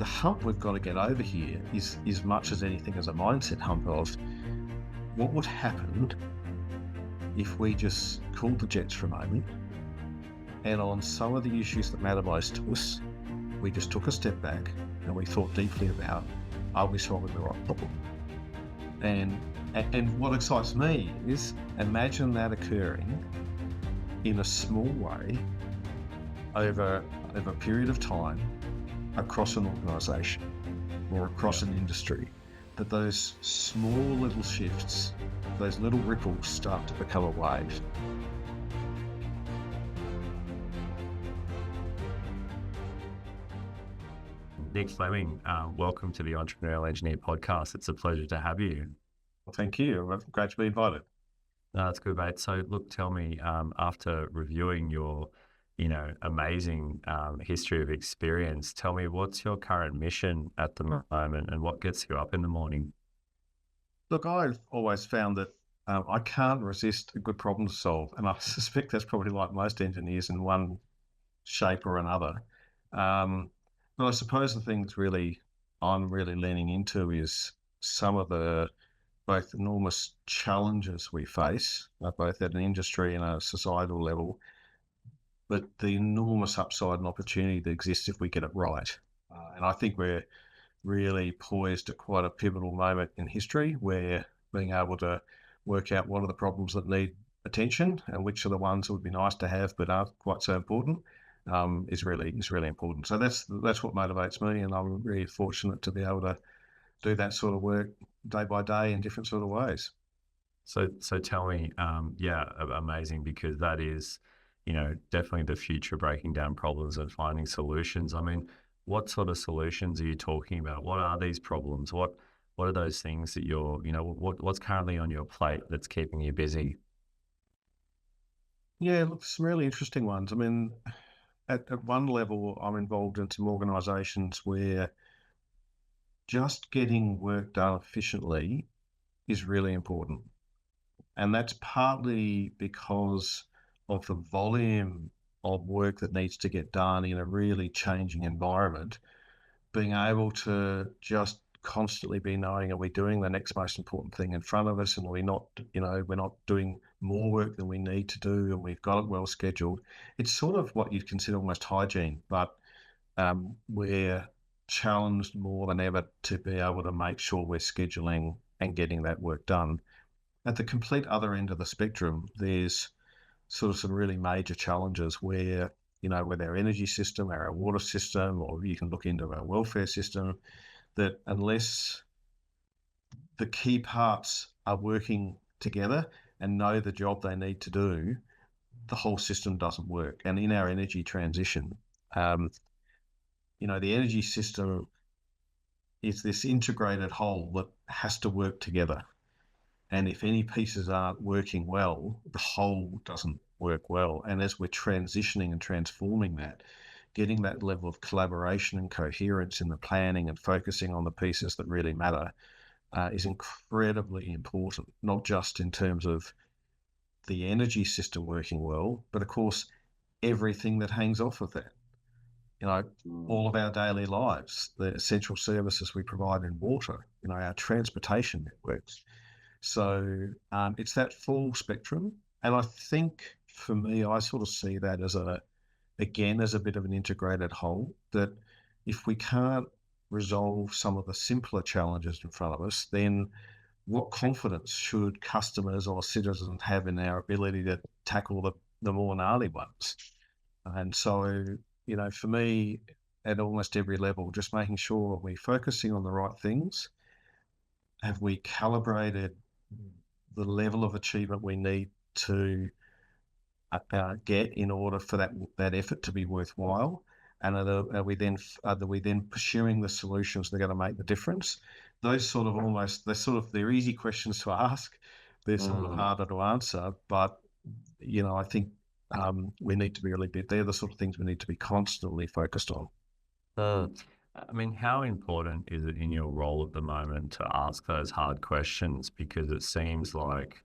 the hump we've got to get over here is as much as anything as a mindset hump of what would happen if we just cooled the jets for a moment and on some of the issues that matter most to us, we just took a step back and we thought deeply about, are we solving the right problem? And what excites me is imagine that occurring in a small way over a period of time across an organisation or across an industry, that those small little shifts, those little ripples start to become a wave. Nick Fleming, welcome to the Entrepreneurial Engineer podcast. It's a pleasure to have you. Well, thank you. Great to be invited. No, that's good, mate. So, look, tell me, after reviewing your, amazing history of experience, tell me what's your current mission at the moment and what gets you up in the morning? Look, I've always found that I can't resist a good problem to solve, and I suspect that's probably like most engineers in one shape or another. But I suppose the things I'm really leaning into is some of the both enormous challenges we face, both at an industry and a societal level, but the enormous upside and opportunity that exists if we get it right. And I think we're really poised at quite a pivotal moment in history where being able to work out what are the problems that need attention and which are the ones that would be nice to have but aren't quite so important is really important. So that's what motivates me, and I'm really fortunate to be able to do that sort of work day by day in different sort of ways. So tell me, amazing, because that is, definitely the future, breaking down problems and finding solutions. I mean, what sort of solutions are you talking about? What are these problems? What are those things that what's currently on your plate that's keeping you busy? Yeah, look, some really interesting ones. I mean, at one level, I'm involved in some organisations where just getting work done efficiently is really important. And that's partly because of the volume of work that needs to get done in a really changing environment. Being able to just constantly be knowing, are we doing the next most important thing in front of us, and we're not doing more work than we need to do, and we've got it well scheduled. It's sort of what you'd consider almost hygiene, but we're challenged more than ever to be able to make sure we're scheduling and getting that work done. At the complete other end of the spectrum, there's sort of some really major challenges where, with our energy system, our water system, or you can look into our welfare system, that unless the key parts are working together and know the job they need to do, the whole system doesn't work. And in our energy transition, the energy system is this integrated whole that has to work together. And if any pieces aren't working well, the whole doesn't work well. And as we're transitioning and transforming that, getting that level of collaboration and coherence in the planning and focusing on the pieces that really matter is incredibly important, not just in terms of the energy system working well, but of course, everything that hangs off of that. All of our daily lives, the essential services we provide in water, our transportation networks. So it's that full spectrum. And I think for me, I sort of see that as a bit of an integrated whole, that if we can't resolve some of the simpler challenges in front of us, then what confidence should customers or citizens have in our ability to tackle the more gnarly ones? And so, for me, at almost every level, just making sure we're focusing on the right things. Have we calibrated the level of achievement we need to get in order for that effort to be worthwhile? And are we then pursuing the solutions that are going to make the difference? Those sort of they're easy questions to ask. They're sort of harder to answer, but I think we need to be they're the sort of things we need to be constantly focused on. I mean, how important is it in your role at the moment to ask those hard questions? Because it seems like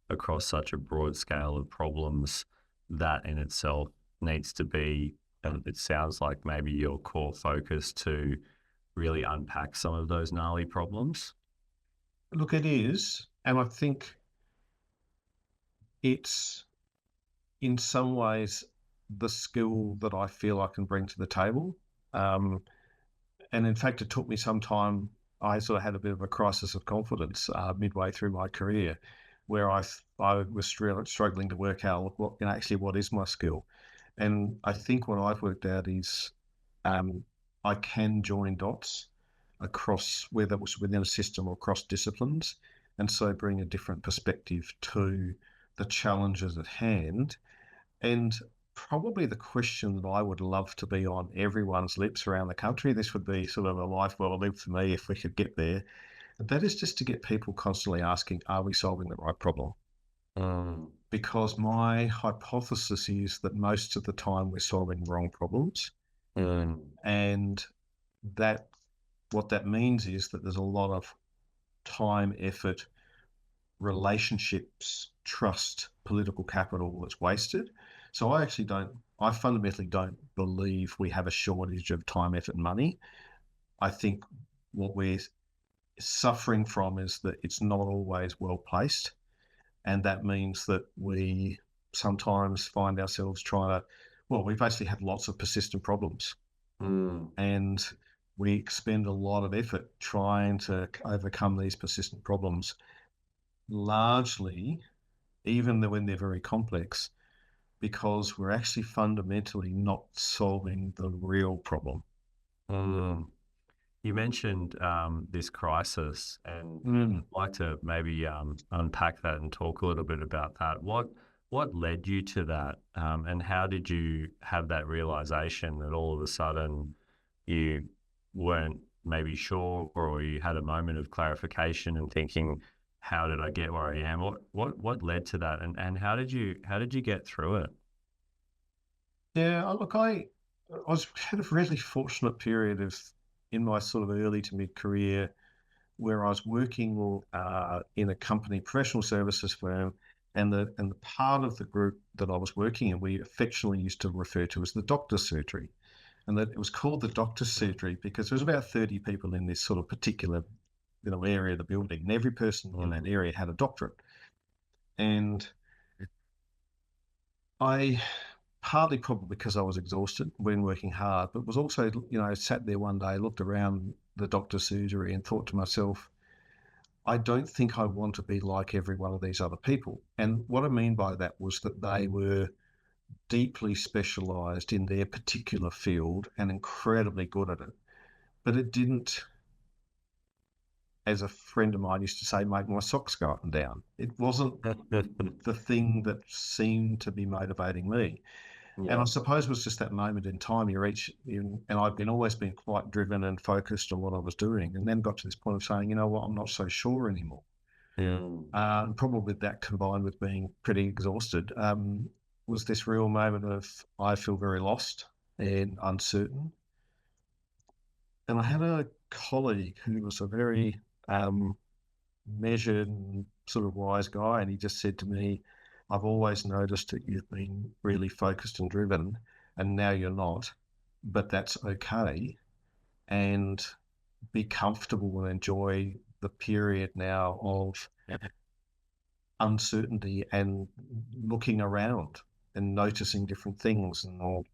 across such a broad scale of problems, that in itself needs to be, and it sounds like maybe your core focus to really unpack some of those gnarly problems? Look, it is, and I think it's in some ways the skill that I feel I can bring to the table. Um, and in fact, it took me some time. I sort of had a bit of a crisis of confidence midway through my career, where I was struggling to work out what is my skill. And I think what I've worked out is um, I can join dots across, whether it was within a system or across disciplines, and so bring a different perspective to the challenges at hand. And probably the question that I would love to be on everyone's lips around the country, this would be sort of a life well lived for me if we could get there. That is just to get people constantly asking, are we solving the right problem? Mm, Because my hypothesis is that most of the time we're solving wrong problems. mm, And that what that means is that there's a lot of time, effort, relationships, trust, political capital that's wasted. So I fundamentally don't believe we have a shortage of time, effort, and money. I think what we're suffering from is that it's not always well placed. And that means that we sometimes find ourselves we basically have lots of persistent problems. mm, And we expend a lot of effort trying to overcome these persistent problems, largely, even when they're very complex, because we're actually fundamentally not solving the real problem. mm. You mentioned this crisis, and Mm. I'd like to maybe unpack that and talk a little bit about that. What led you to that, and how did you have that realization that all of a sudden you weren't maybe sure, or you had a moment of clarification and thinking, "How did I get where I am?" What led to that, and how did you get through it? Yeah, look, I was had a really fortunate period of in my sort of early to mid career where I was working in a company, professional services firm, and the part of the group that I was working in, we affectionately used to refer to as the doctor's surgery, and that it was called the doctor's surgery because there was about 30 people in this sort of particular area of the building, and every person in that Mm, area had a doctorate. And I partly probably because I was exhausted when working hard, but was also, sat there one day, looked around the doctor's surgery and thought to myself, I don't think I want to be like every one of these other people. And what I mean by that was that they were deeply specialized in their particular field and incredibly good at it. But it didn't, as a friend of mine used to say, make my socks go up and down. It wasn't the thing that seemed to be motivating me. And I yeah, suppose it was just that moment in time and I've always been quite driven and focused on what I was doing, and then got to this point of saying, you know what, I'm not so sure anymore. yeah, And probably that combined with being pretty exhausted was this real moment of I feel very lost and uncertain. And I had a colleague who was a very measured and sort of wise guy, and he just said to me, I've always noticed that you've been really focused and driven, and now you're not, but that's okay. And be comfortable and enjoy the period now of uncertainty and looking around and noticing different things and or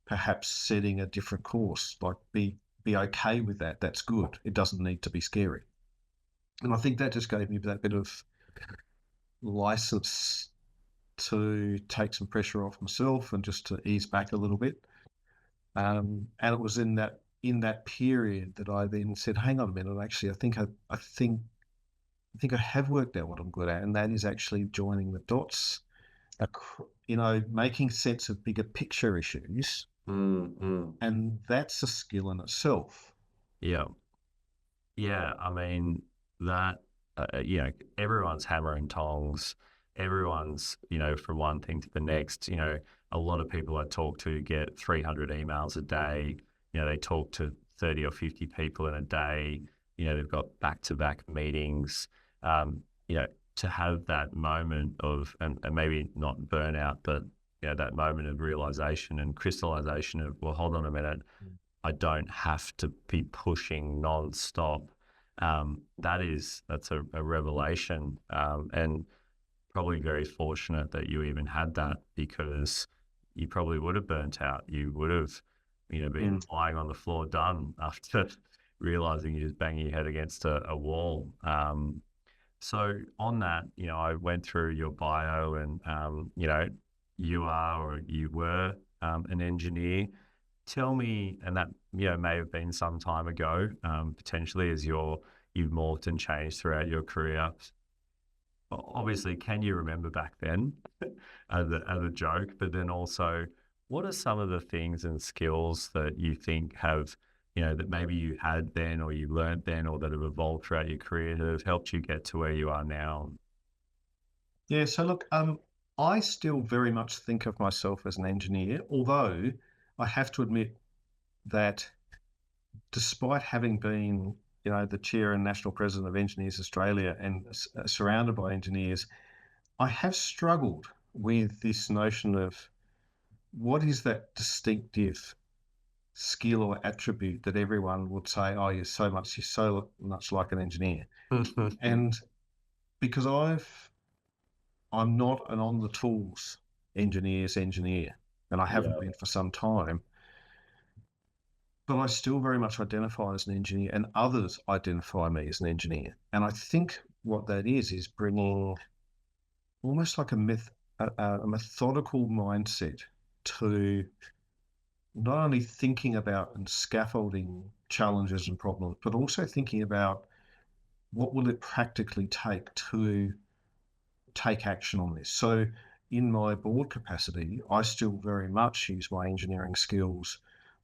perhaps setting a different course. Like be okay with that. That's good. It doesn't need to be scary. And I think that just gave me that bit of license to take some pressure off myself and just to ease back a little bit. And it was in that period that I then said, "Hang on a minute. Actually, I think I have worked out what I'm good at, and that is actually joining the dots, making sense of bigger picture issues, mm, mm, and that's a skill in itself." yeah. Yeah, I mean that. Everyone's hammer and tongs. Everyone's, from one thing to the next. A lot of people I talk to get 300 emails a day. They talk to 30 or 50 people in a day. They've got back-to-back meetings. Um, you know, to have that moment of, and maybe not burnout, but that moment of realization and crystallization of, well, hold on a minute. I don't have to be pushing nonstop. That's a revelation, and probably very fortunate that you even had that, because you probably would have burnt out. You would have, been Mm. lying on the floor done after realizing you're just banging your head against a wall. So on that, I went through your bio, and you are, or you were, an engineer. Tell me, and that may have been some time ago, potentially, as you've morphed and changed throughout your career. Obviously, can you remember back then as a joke? But then also, what are some of the things and skills that you think have, that maybe you had then, or you learned then, or that have evolved throughout your career that have helped you get to where you are now? Yeah, so look, I still very much think of myself as an engineer, although I have to admit that despite having been, the chair and national president of Engineers Australia and surrounded by engineers, I have struggled with this notion of what is that distinctive skill or attribute that everyone would say, oh, you're so much like an engineer. And because I'm not an on the tools engineer, and I haven't Yeah. been for some time, but I still very much identify as an engineer, and others identify me as an engineer. And I think what that is bringing almost like a methodical mindset to not only thinking about and scaffolding challenges and problems, but also thinking about what will it practically take to take action on this. So in my board capacity, I still very much use my engineering skills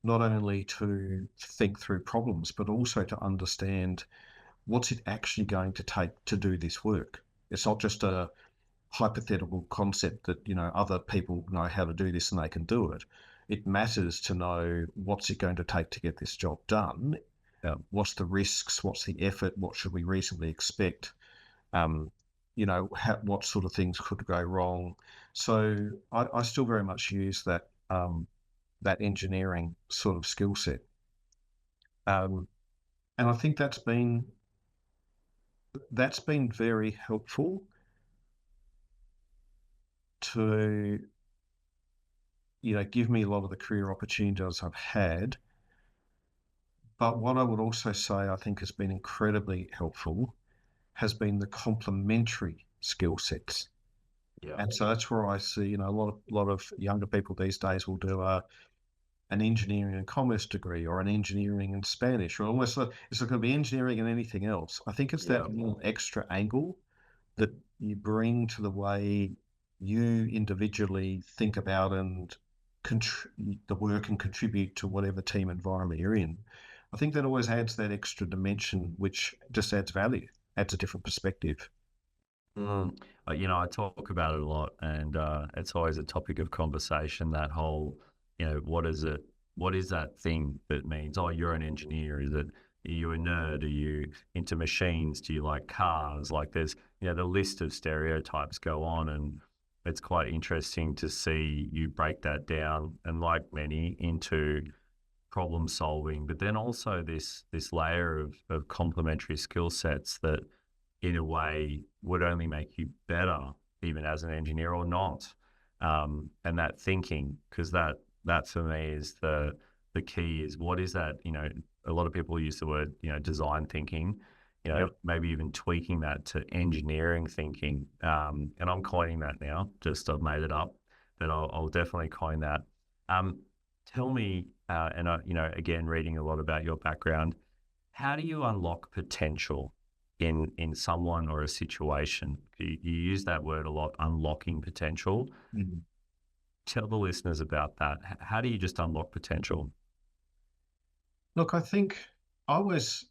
not only to think through problems, but also to understand what's it actually going to take to do this work. It's not just a hypothetical concept that, other people know how to do this and they can do it. It matters to know what's it going to take to get this job done. What's the risks? What's the effort? What should we reasonably expect? um, what sort of things could go wrong. So I still very much use that engineering sort of skill set, and I think that's been very helpful to give me a lot of the career opportunities I've had. But what I would also say I think has been incredibly helpful has been the complementary skill sets. Yeah. And so that's where I see, a lot of younger people these days will do an engineering and commerce degree or an engineering and Spanish, or almost it's not going to be engineering and anything else. I think it's Yeah. that little extra angle that you bring to the way you individually think about and the work and contribute to whatever team environment you're in. I think that always adds that extra dimension, which just adds value, adds a different perspective. Mm. I talk about it a lot, and it's always a topic of conversation. That whole, what is it? What is that thing that means, oh, you're an engineer? Is it, are you a nerd? Are you into machines? Do you like cars? Like there's, the list of stereotypes go on, and it's quite interesting to see you break that down, and like many, into problem solving, but then also this layer of complementary skill sets that in a way would only make you better, even as an engineer or not. And that thinking, because that for me is the key. Is what is that? A lot of people use the word design thinking. Yep. Maybe even tweaking that to engineering thinking. And I'm coining that now. Just I've made it up, but I'll definitely coin that. Um, Tell me, and again, reading a lot about your background, how do you unlock potential in someone or a situation? You use that word a lot, unlocking potential. Mhm. Tell the listeners about that. How do you just unlock potential? Look, I think I always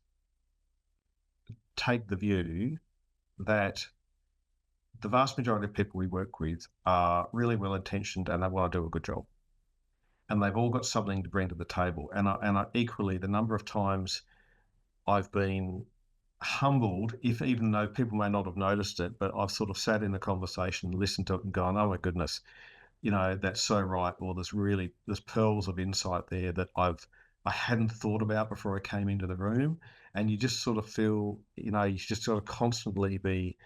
take the view that the vast majority of people we work with are really well intentioned and they want to do a good job. And they've all got something to bring to the table. And equally, the number of times I've been humbled, if even though people may not have noticed it, but I've sort of sat in the conversation, listened to it, and gone, "Oh my goodness, that's so right." Or there's pearls of insight there that I've I hadn't thought about before I came into the room. And you just sort of feel, you just sort of constantly be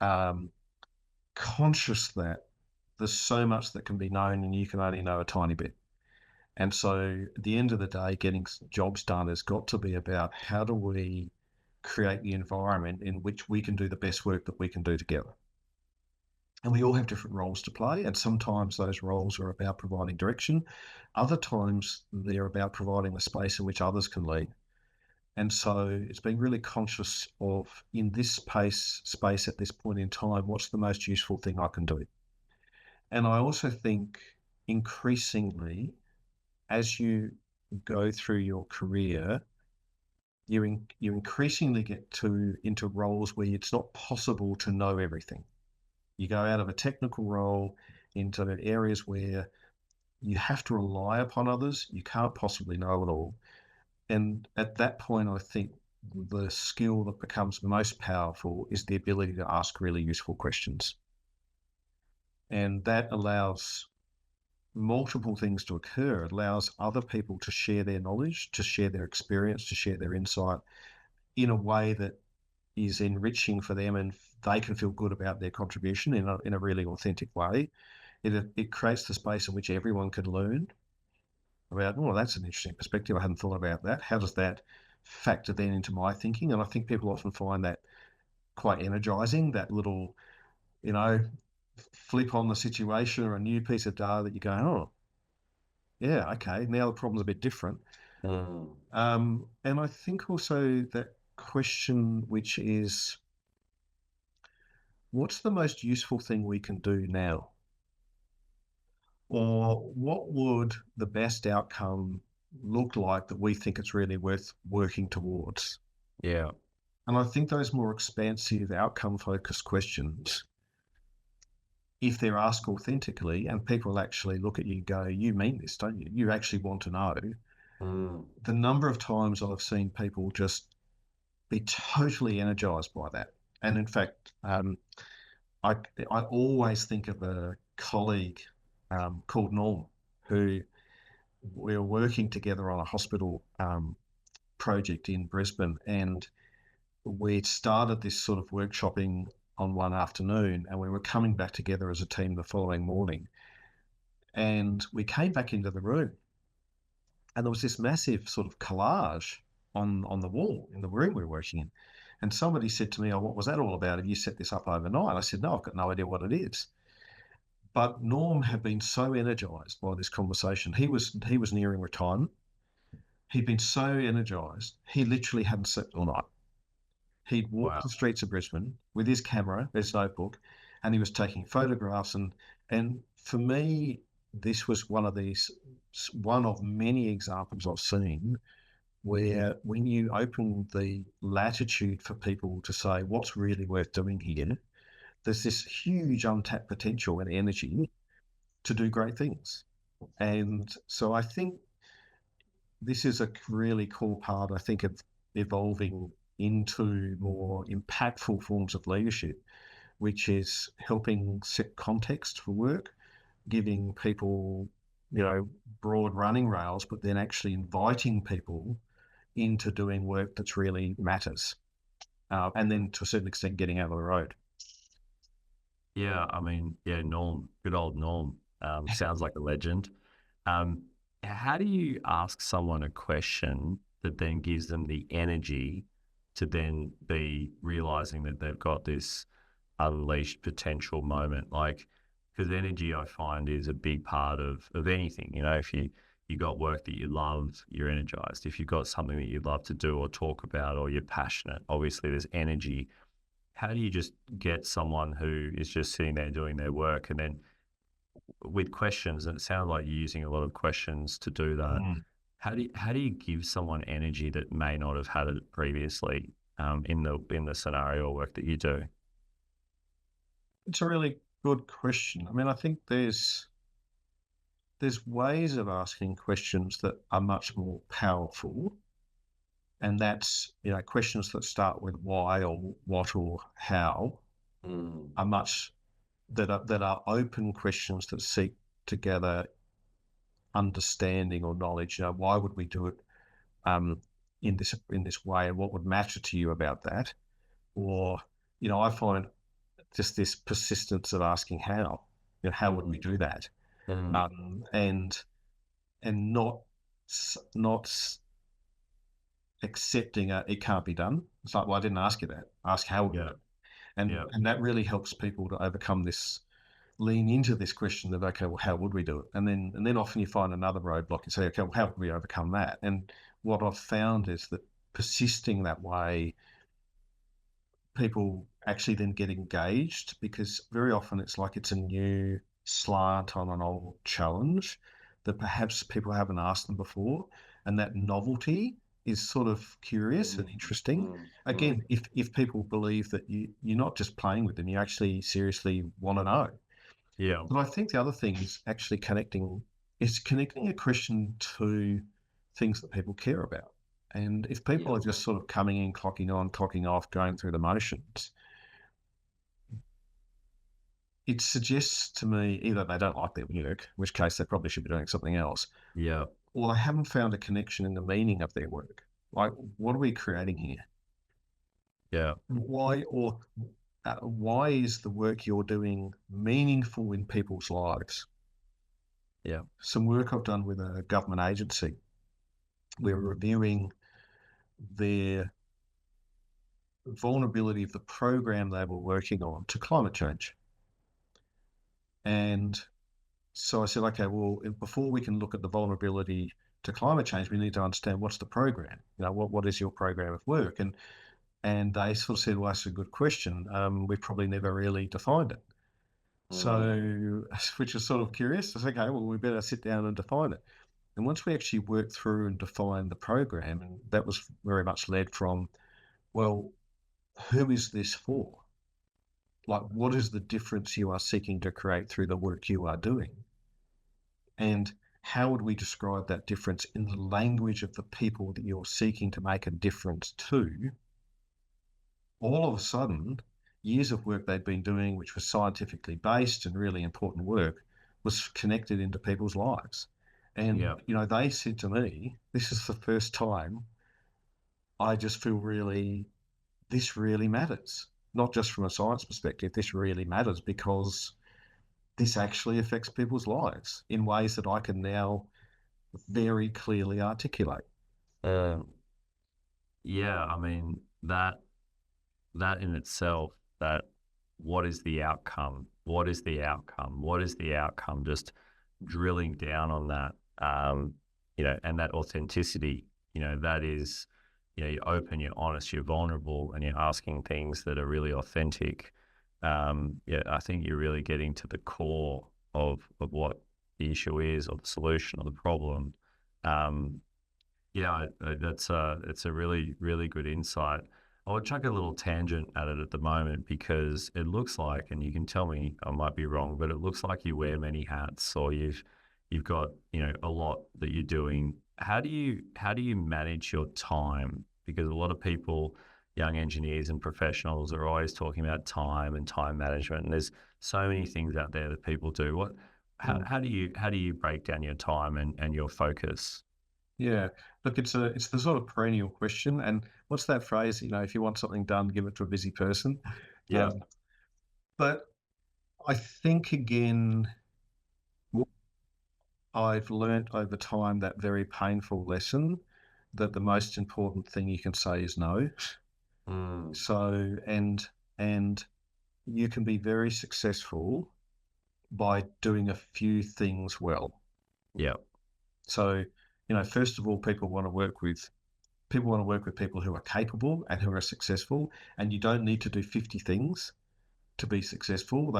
um, conscious that there's so much that can be known and you can only know a tiny bit. And so at the end of the day, getting jobs done has got to be about how do we create the environment in which we can do the best work that we can do together. And we all have different roles to play. And sometimes those roles are about providing direction. Other times they're about providing the space in which others can lead. And so it's being really conscious of, in this space at this point in time, what's the most useful thing I can do? And I also think increasingly, as you go through your career, you increasingly get into roles where it's not possible to know everything. You go out of a technical role into areas where you have to rely upon others. You can't possibly know it all. And at that point, I think the skill that becomes most powerful is the ability to ask really useful questions. And that allows multiple things to occur. It allows other people to share their knowledge, to share their experience, to share their insight in a way that is enriching for them, and they can feel good about their contribution in a really authentic way. It creates the space in which everyone can learn about, oh, that's an interesting perspective. I hadn't thought about that. How does that factor then into my thinking? And I think people often find that quite energizing, that little, you know, flip on the situation or a new piece of data that you go, oh, yeah, okay, now the problem's a bit different. Mm. And I think also that question, which is, what's the most useful thing we can do now? Or what would the best outcome look like that we think it's really worth working towards? Yeah. And I think those more expansive outcome focused questions, if they're asked authentically and people actually look at you and go, you mean this, don't you? You actually want to know. Mm. The number of times I've seen people just be totally energized by that. And in fact, I, I always think of a colleague called Norm, who we were working together on a hospital project in Brisbane, and we'd started this sort of workshopping on one afternoon, and we were coming back together as a team the following morning. And we came back into the room, and there was this massive sort of collage on the wall in the room we were working in. And somebody said to me, "Oh, what was that all about? Have you set this up overnight?" I said, "No, I've got no idea what it is." But Norm had been so energized by this conversation. He was nearing retirement. He'd been so energized, he literally hadn't slept all night. He'd walked Wow. the streets of Brisbane with his camera, his notebook, and he was taking photographs. And for me, this was one of many examples I've seen where when you open the latitude for people to say what's really worth doing here, there's this huge untapped potential and energy to do great things. And so I think this is a really cool part, I think, of evolving into more impactful forms of leadership, which is helping set context for work, giving people, broad running rails, but then actually inviting people into doing work that's really matters. And then to a certain extent, getting out of the road. Yeah, I mean, yeah, Norm, good old Norm, sounds like a legend. Um, how do you ask someone a question that then gives them the energy to then be realizing that they've got this unleashed potential moment? Like, because energy, I find, is a big part of anything. You know, if you got work that you love, you're energized. If you've got something that you love to do or talk about, or you're passionate, obviously there's energy. How do you just get someone who is just sitting there doing their work and then with questions, and it sounds like you're using a lot of questions to do that. Mm. How do you give someone energy that may not have had it previously in the scenario or work that you do? It's a really good question. I mean, I think there's ways of asking questions that are much more powerful, and that's questions that start with why or what or how Mm. are much that are open questions that seek to gather understanding or knowledge. Why would we do it um, in this way, and what would matter to you about that? Or, I find just this persistence of asking how. How would we Mm. do that? Mm. And not accepting it can't be done. It's like, well, I didn't ask you that. Ask how would we do Yeah. it? And Yeah. and that really helps people to overcome this, lean into this question of, okay, well, how would we do it? And then often you find another roadblock and say, okay, well, how would we overcome that? And what I've found is that persisting that way, people actually then get engaged, because very often it's like it's a new slant on an old challenge that perhaps people haven't asked them before. And that novelty is sort of curious and Mm. interesting. Mm. Mm. Again, if people believe that you're not just playing with them, you actually seriously want to know. Yeah. But I think the other thing is actually connecting a question to things that people care about. And if people Yeah. are just sort of coming in, clocking on, clocking off, going through the motions, it suggests to me either they don't like their work, in which case they probably should be doing something else, Yeah. or they haven't found a connection in the meaning of their work. Like, what are we creating here? Yeah. Why is the work you're doing meaningful in people's lives? Yeah. Some work I've done with a government agency, we're reviewing their vulnerability of the program they were working on to climate change. And so I said, okay, well, before we can look at the vulnerability to climate change, we need to understand what's the program. What is your program of work? And they sort of said, well, that's a good question. We've probably never really defined it. Mm. So, which is sort of curious. I said, okay, well, we better sit down and define it. And once we actually worked through and defined the program, and that was very much led from, well, who is this for? Like, what is the difference you are seeking to create through the work you are doing? And how would we describe that difference in the language of the people that you're seeking to make a difference to? All of a sudden, years of work they'd been doing, which was scientifically based and really important work, was connected into people's lives. And, Yeah. they said to me, this is the first time I just feel this really matters. Not just from a science perspective, this really matters because this actually affects people's lives in ways that I can now very clearly articulate. Um, yeah. I mean, that in itself, that what is the outcome? What is the outcome? What is the outcome? Just drilling down on that, and that authenticity, that is, you're open, you're honest, you're vulnerable, and you're asking things that are really authentic. Yeah, I think you're really getting to the core of what the issue is, or the solution, or the problem. Um, yeah, it's a really, really good insight. I would chuck a little tangent at it at the moment, because it looks like, and you can tell me I might be wrong, but it looks like you wear many hats, or you've got, a lot that you're doing. How do you manage your time? Because a lot of people, young engineers and professionals, are always talking about time and time management, and there's so many things out there that people do. Mm. How do you break down your time and your focus? Yeah, look, it's the sort of perennial question. And what's that phrase? If you want something done, give it to a busy person. Yeah. Um, but I think again, I've learnt over time that very painful lesson that the most important thing you can say is no. Mm. So and you can be very successful by doing a few things well. Yeah. So, first of all, people want to work with people who are capable and who are successful, and you don't need to do 50 things to be successful.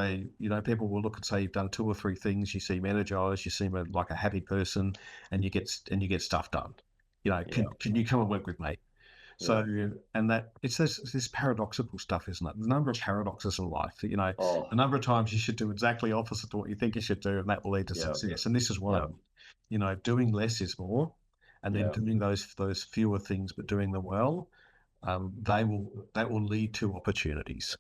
People will look and say you've done two or three things. You seem energized. You seem like a happy person, and you get stuff done. Yeah. Can you come and work with me? Yeah. So, and that it's this paradoxical stuff, isn't it? The number of paradoxes in life. The Oh, number of times you should do exactly opposite to what you think you should do, and that will lead to yeah. success. And this is one of Yeah. them. Doing less is more, and then Yeah. doing those fewer things, but doing them well, that will lead to opportunities.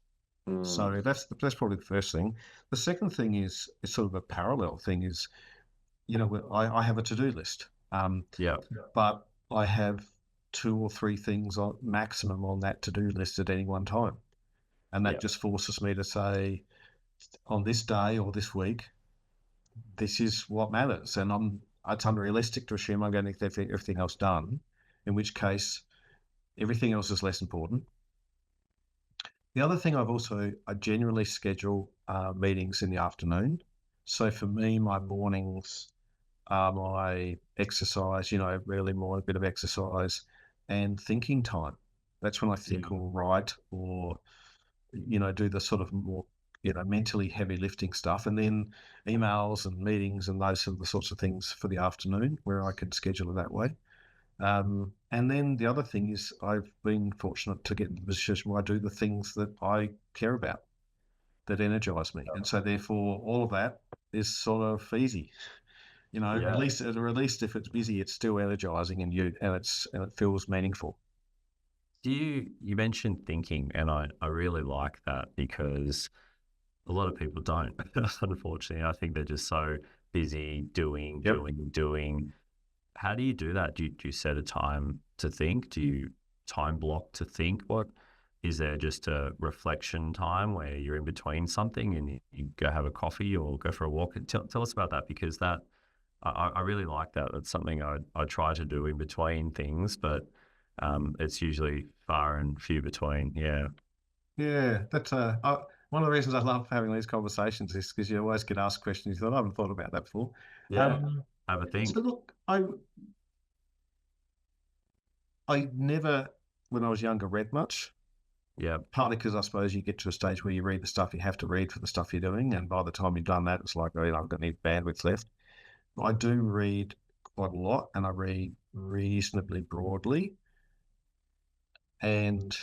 Mm. So that's probably the first thing. The second thing is sort of a parallel thing, is I have a to-do list, Yeah. but I have two or three things on maximum on that to-do list at any one time. And that Yeah. just forces me to say, on this day or this week, this is what matters. And it's unrealistic to assume I'm going to get everything else done, in which case everything else is less important. The other thing I generally schedule meetings in the afternoon. So for me, my mornings are my exercise, really more a bit of exercise and thinking time. That's when I think or write or, do the sort of more, mentally heavy lifting stuff. And then emails and meetings and those are the sorts of things for the afternoon where I can schedule it that way. And then the other thing is I've been fortunate to get in the position where I do the things that I care about, that energize me. And so therefore all of that is sort of easy. At Yeah. least if it's busy, it's still energizing and it feels meaningful. You mentioned thinking, and I really like that because a lot of people don't. Unfortunately, I think they're just so busy doing, Yep. doing, doing. How do you do that? Do you set a time to think? Do you time block to think? What is there just a reflection time where you're in between something and you go have a coffee or go for a walk? Tell us about that because I really like that. That's something I try to do in between things, but it's usually far and few between. Yeah. Yeah, that's one of the reasons I love having these conversations is because you always get asked questions you thought I haven't thought about that before. Yeah. Have a So think. look, I never, when I was younger, read much. Yeah. Partly because I suppose you get to a stage where you read the stuff you have to read for the stuff you're doing, and by the time you've done that, it's like, oh, I've got any bandwidth left. I do read quite a lot, and I read reasonably broadly, and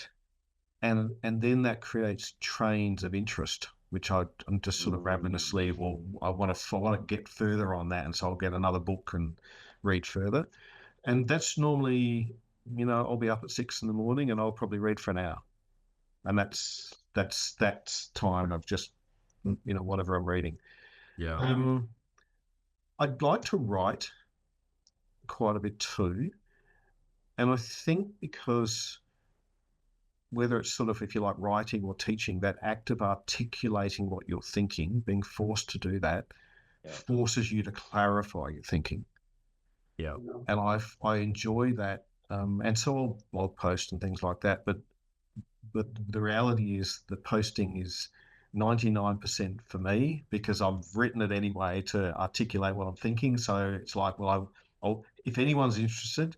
and then that creates trains of interest, which I'm just sort of ravenously, well, I want to get further on that, and so I'll get another book and read further, and that's normally, I'll be up at 6 in the morning, and I'll probably read for an hour, and that's time of just, whatever I'm reading. Yeah. I'd like to write quite a bit too, and I think because whether it's sort of, if you like, writing or teaching, that act of articulating what you're thinking, being forced to do that, forces you to clarify your thinking. Yeah. And I enjoy that. And so I'll blog post and things like that. But the reality is the posting is 99% for me because I've written it anyway to articulate what I'm thinking. So it's like, well, if anyone's interested,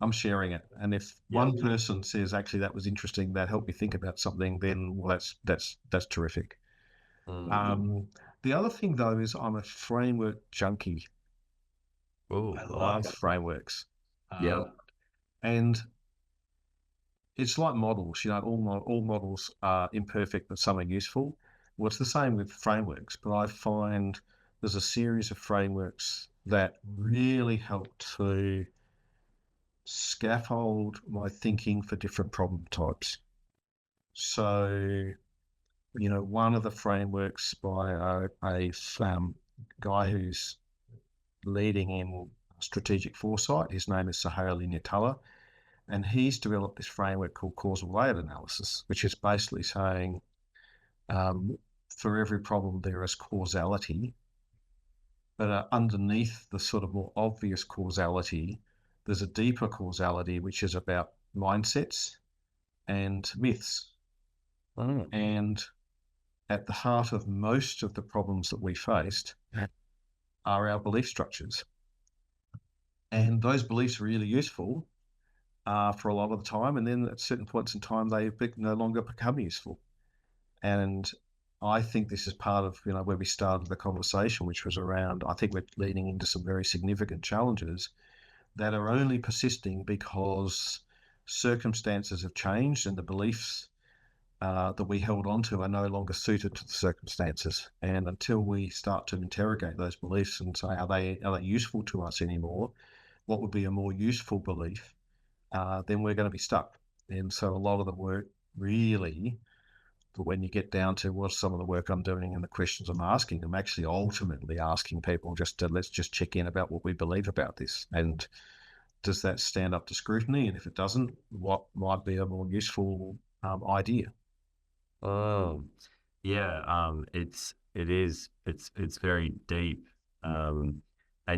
I'm sharing it. And if one person says, actually, that was interesting, that helped me think about something, then well, that's terrific. Mm. Um, the other thing though is I'm a framework junkie. Oh, I love nice. frameworks. Yeah. And it's like models, all models are imperfect, but some are useful. Well, it's the same with frameworks, but I find there's a series of frameworks that really help to scaffold my thinking for different problem types. So, one of the frameworks by a guy who's leading in strategic foresight, his name is Sahel Nyatala, and he's developed this framework called causal layered analysis, which is basically saying for every problem there is causality, but underneath the sort of more obvious causality, there's a deeper causality, which is about mindsets and myths. Mm. And at the heart of most of the problems that we faced are our belief structures. And those beliefs are really useful for a lot of the time. And then at certain points in time, they no longer become useful. And I think this is part of, where we started the conversation, which was around, I think we're leading into some very significant challenges that are only persisting because circumstances have changed and the beliefs that we held on to are no longer suited to the circumstances. And until we start to interrogate those beliefs and say, are they useful to us anymore? What would be a more useful belief? Then we're going to be stuck. And so a lot of the work really But when you get down to what's some of the work I'm doing and the questions I'm asking, I'm actually ultimately asking people just to let's just check in about what we believe about this. And does that stand up to scrutiny? And if it doesn't, what might be a more useful idea? Oh, yeah. It's very deep. And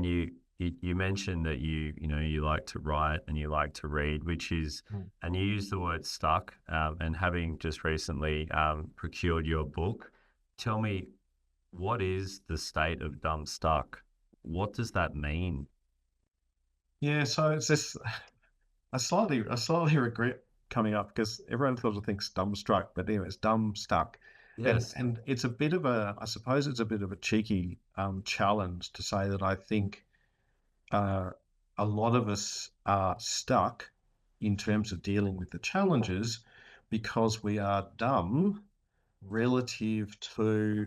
you mentioned that you like to write and you like to read, which is, Mm. and you use the word stuck. And having just recently procured your book, tell me, what is the state of dumb stuck? What does that mean? Yeah, so it's this. I slightly regret coming up because everyone sort of thinks dumbstruck, but anyway, it's dumb stuck, and Yes. it's a bit of a, I suppose it's a bit of a cheeky challenge to say that I think uh, a lot of us are stuck in terms of dealing with the challenges because we are dumb relative to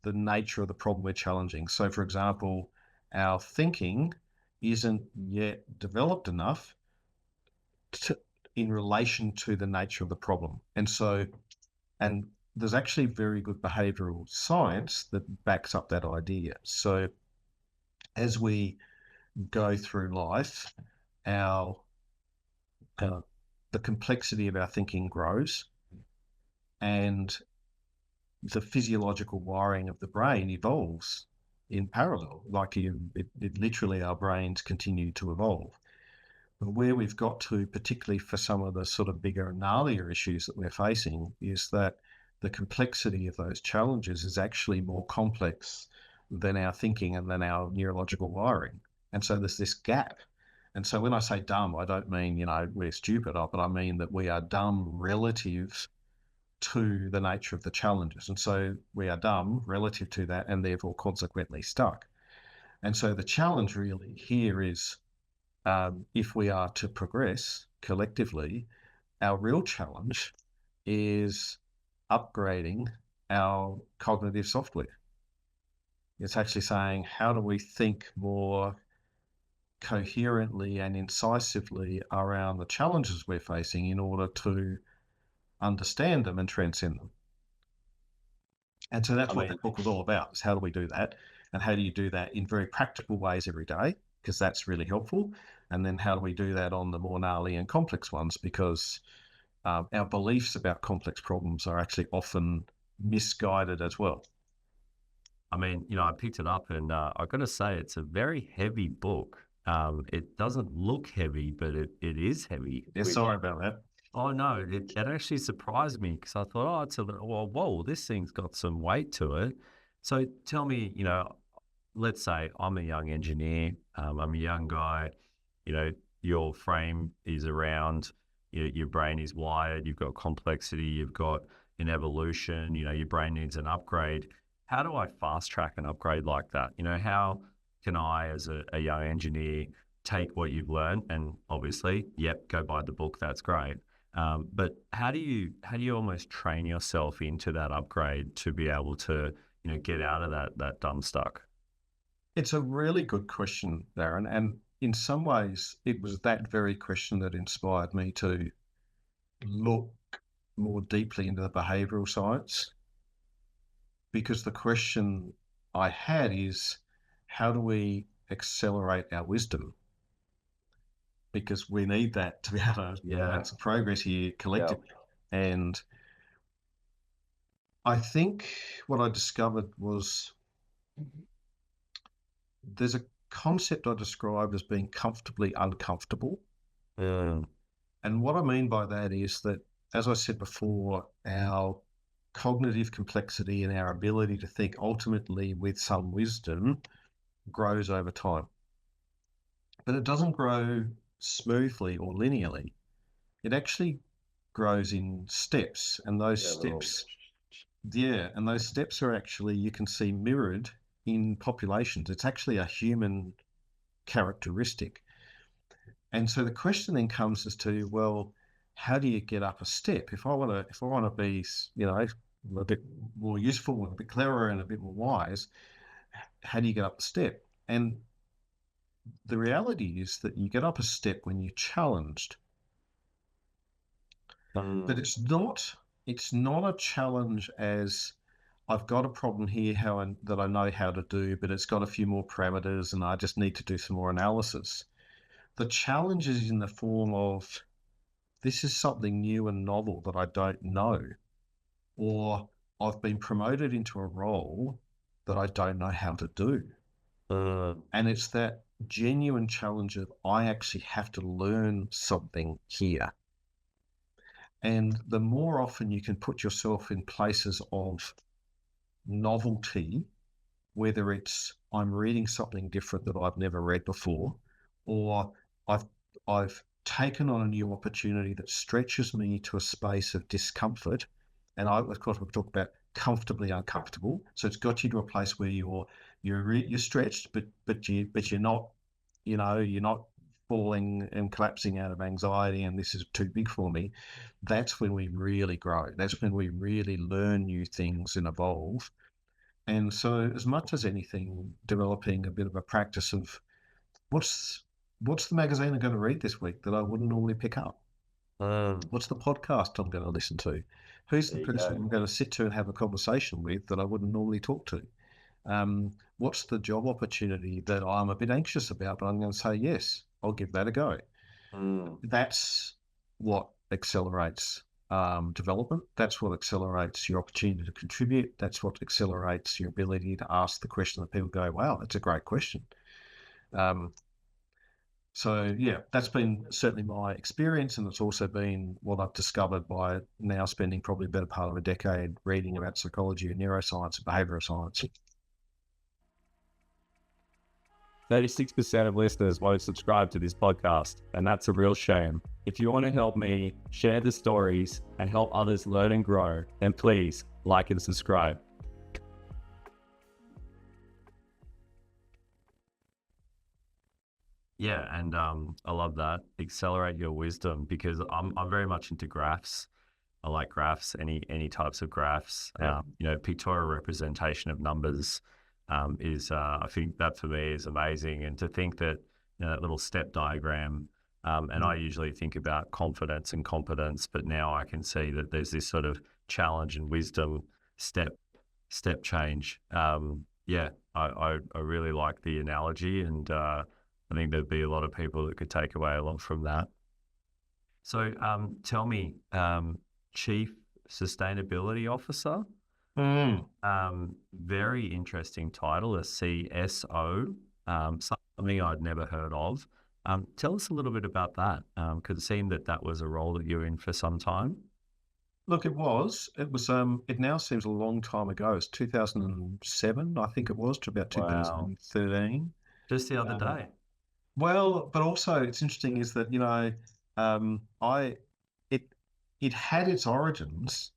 the nature of the problem we're challenging. So, for example, our thinking isn't yet developed enough to, in relation to the nature of the problem. And there's actually very good behavioral science that backs up that idea. So, as we go through life, our uh, the complexity of our thinking grows, and the physiological wiring of the brain evolves in parallel. It literally, our brains continue to evolve. But where we've got to, particularly for some of the sort of bigger and gnarlier issues that we're facing, is that the complexity of those challenges is actually more complex than our thinking and than our neurological wiring. And so there's this gap. And so when I say dumb, I don't mean, we're stupid, but I mean that we are dumb relative to the nature of the challenges. And so we are dumb relative to that and therefore consequently stuck. And so the challenge really here is, if we are to progress collectively, our real challenge is upgrading our cognitive software. It's actually saying, how do we think more coherently and incisively around the challenges we're facing in order to understand them and transcend them? And so I that's what mean, that book was all about, is how do we do that? And how do you do that in very practical ways every day? Because that's really helpful. And then how do we do that on the more gnarly and complex ones? Because our beliefs about complex problems are actually often misguided as well. I picked it up and I got to say, it's a very heavy book. It doesn't look heavy, but it is heavy, Yeah, which, sorry about that. oh no, it actually surprised me because I thought, oh, it's a little, well, whoa, this thing's got some weight to it. So tell me, let's say I'm a young engineer, I'm a young guy, you know, your frame is around, your brain is wired, you've got complexity, you've got an evolution, your brain needs an upgrade. How do I fast track an upgrade like that? How can I, as a young engineer, take what you've learned and obviously, yep, go buy the book, that's great. But how do you almost train yourself into that upgrade to be able to get out of that dumb stuck? It's a really good question, Darren. And in some ways, it was that very question that inspired me to look more deeply into the behavioral science, because the question I had is, how do we accelerate our wisdom? Because we need that to be able to Yeah, make some progress here yeah, collectively. And I think what I discovered was there's a concept I described as being comfortably uncomfortable. yeah. And what I mean by that is that, as I said before, our cognitive complexity and our ability to think ultimately with some wisdom grows over time. But it doesn't grow smoothly or linearly. It actually grows in steps. And those Yeah, little. steps, yeah, and those steps are actually, you can see mirrored in populations. It's actually a human characteristic. And so the question then comes as to, well, how do you get up a step? If I want to be, a bit more useful and a bit cleverer and a bit more wise, how do you get up the step? And the reality is that you get up a step when you're challenged, but Mm, it's not it's not a challenge as I've got a problem here that I know how to do, but it's got a few more parameters and I just need to do some more analysis. The challenge is in the form of this is something new and novel that I don't know, or I've been promoted into a role that I don't know how to do. Uh, And it's that genuine challenge of I actually have to learn something here. And the more often you can put yourself in places of novelty, whether it's I'm reading something different that I've never read before, or I've I've taken on a new opportunity that stretches me to a space of discomfort. And of course, we've talked about comfortably uncomfortable. So it's got you to a place where you're stretched, but you're not, you're not falling and collapsing out of anxiety and this is too big for me. That's when we really grow. That's when we really learn new things and evolve. And so, as much as anything, developing a bit of a practice of what's what's the magazine I'm going to read this week that I wouldn't normally pick up? um, What's the podcast I'm going to listen to? Who's the there you person go. I'm going to sit to and have a conversation with that I wouldn't normally talk to? What's the job opportunity that I'm a bit anxious about, but I'm going to say yes, I'll give that a go. Mm, That's what accelerates development. That's what accelerates your opportunity to contribute. That's what accelerates your ability to ask the question that people go, wow, that's a great question. Um, so, yeah, that's been certainly my experience. And it's also been what I've discovered by now spending probably a better part of a decade reading about psychology and neuroscience and behavioral science. 36% of listeners won't subscribe to this podcast, and that's a real shame. If you want to help me share the stories and help others learn and grow, then please like and subscribe. yeah, and I love that. Accelerate your wisdom because I'm very much into graphs. I like graphs, any types of graphs. Yeah. Pictorial representation of numbers is I think that for me is amazing. And to think that that little step diagram, and I usually think about confidence and competence, but now I can see that there's this sort of challenge and wisdom step change. Yeah, I really like the analogy, and I think there'd be a lot of people that could take away a lot from that. So tell me, Chief Sustainability Officer, Mm. very interesting title, a CSO, something I'd never heard of. Tell us a little bit about that, because it seemed that was a role that you were in for some time. Look, it now seems a long time ago. It's 2007, I think it was, to about Wow. 2013. Just the other Um, day. well, but also it's interesting is that, I it it had its origins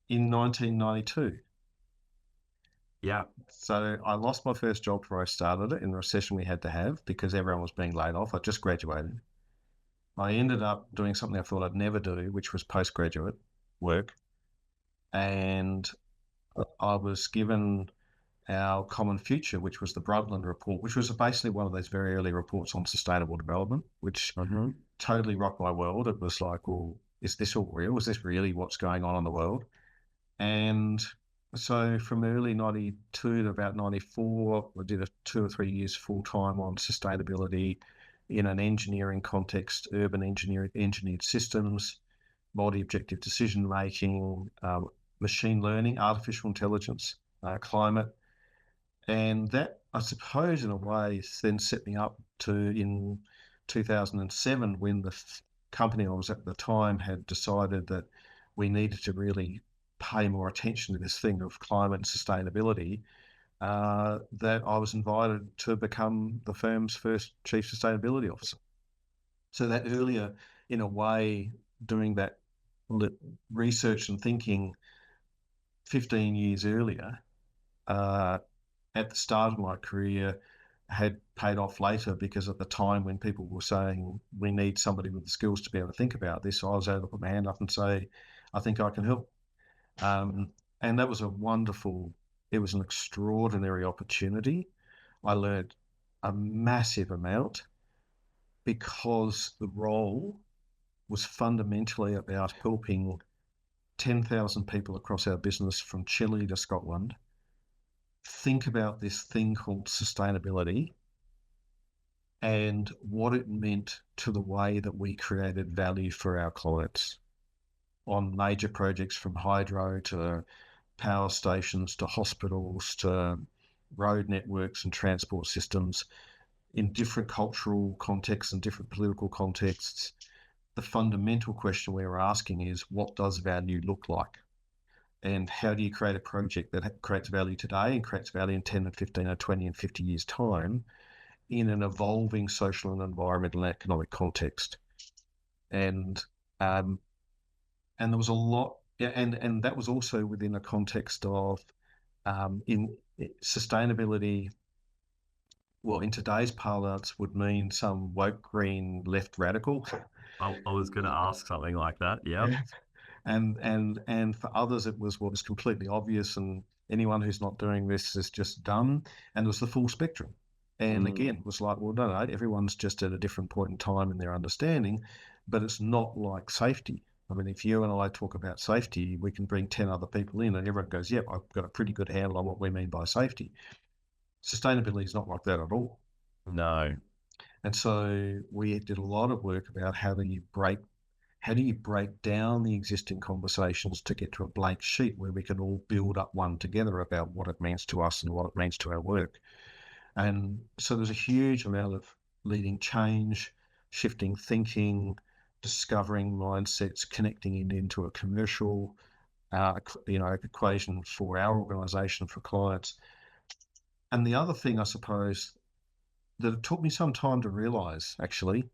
in 1992. Yeah. So I lost my first job before I started it in the recession we had to have because everyone was being laid off. I just graduated. I ended up doing something I thought I'd never do, which was postgraduate work. And I was given our common future, which was the Brundtland report, which was basically one of those very early reports on sustainable development, which Mm-hmm. totally rocked my world. It was like, well, is this all real? Is this really what's going on in the world? And so from early 92 to about 94, I did 2 or 3 years full time on sustainability in an engineering context, urban engineering, engineered systems, multi-objective decision making, machine learning, artificial intelligence, climate. And that, I suppose, in a way, then set me up to in 2007 when the company I was at the time had decided that we needed to really pay more attention to this thing of climate and sustainability, that I was invited to become the firm's first chief sustainability officer. So that earlier, in a way, doing that research and thinking 15 years earlier, uh, at the start of my career had paid off later because at the time when people were saying we need somebody with the skills to be able to think about this, I was able to put my hand up and say, I think I can help. And that was it was an extraordinary opportunity. I learned a massive amount because the role was fundamentally about helping 10,000 people across our business from Chile to Scotland think about this thing called sustainability and what it meant to the way that we created value for our clients on major projects, from hydro to power stations to hospitals to road networks and transport systems in different cultural contexts and different political contexts. The fundamental question we were asking is, what does value look like? And how do you create a project that creates value today and creates value in 10 and 15 or 20 and 50 years' time in an evolving social and environmental and economic context? And there was a lot, and that was also within a context of in sustainability. Well, in today's parlance, would mean some woke green left radical. I was going to ask something like that. Yeah. And for others, it was what was completely obvious, and anyone who's not doing this is just dumb. And it was the full spectrum. And again, it was like, well, no, everyone's just at a different point in time in their understanding, but it's not like safety. I mean, if you and I talk about safety, we can bring 10 other people in and everyone goes, yep, I've got a pretty good handle on what we mean by safety. Sustainability is not like that at all. No. And so we did a lot of work about how do you break down the existing conversations to get to a blank sheet where we can all build up one together about what it means to us and what it means to our work. And so there's a huge amount of leading change, shifting thinking, discovering mindsets, connecting it into a commercial equation for our organisation, for clients. And the other thing, I suppose, that it took me some time to realise, actually,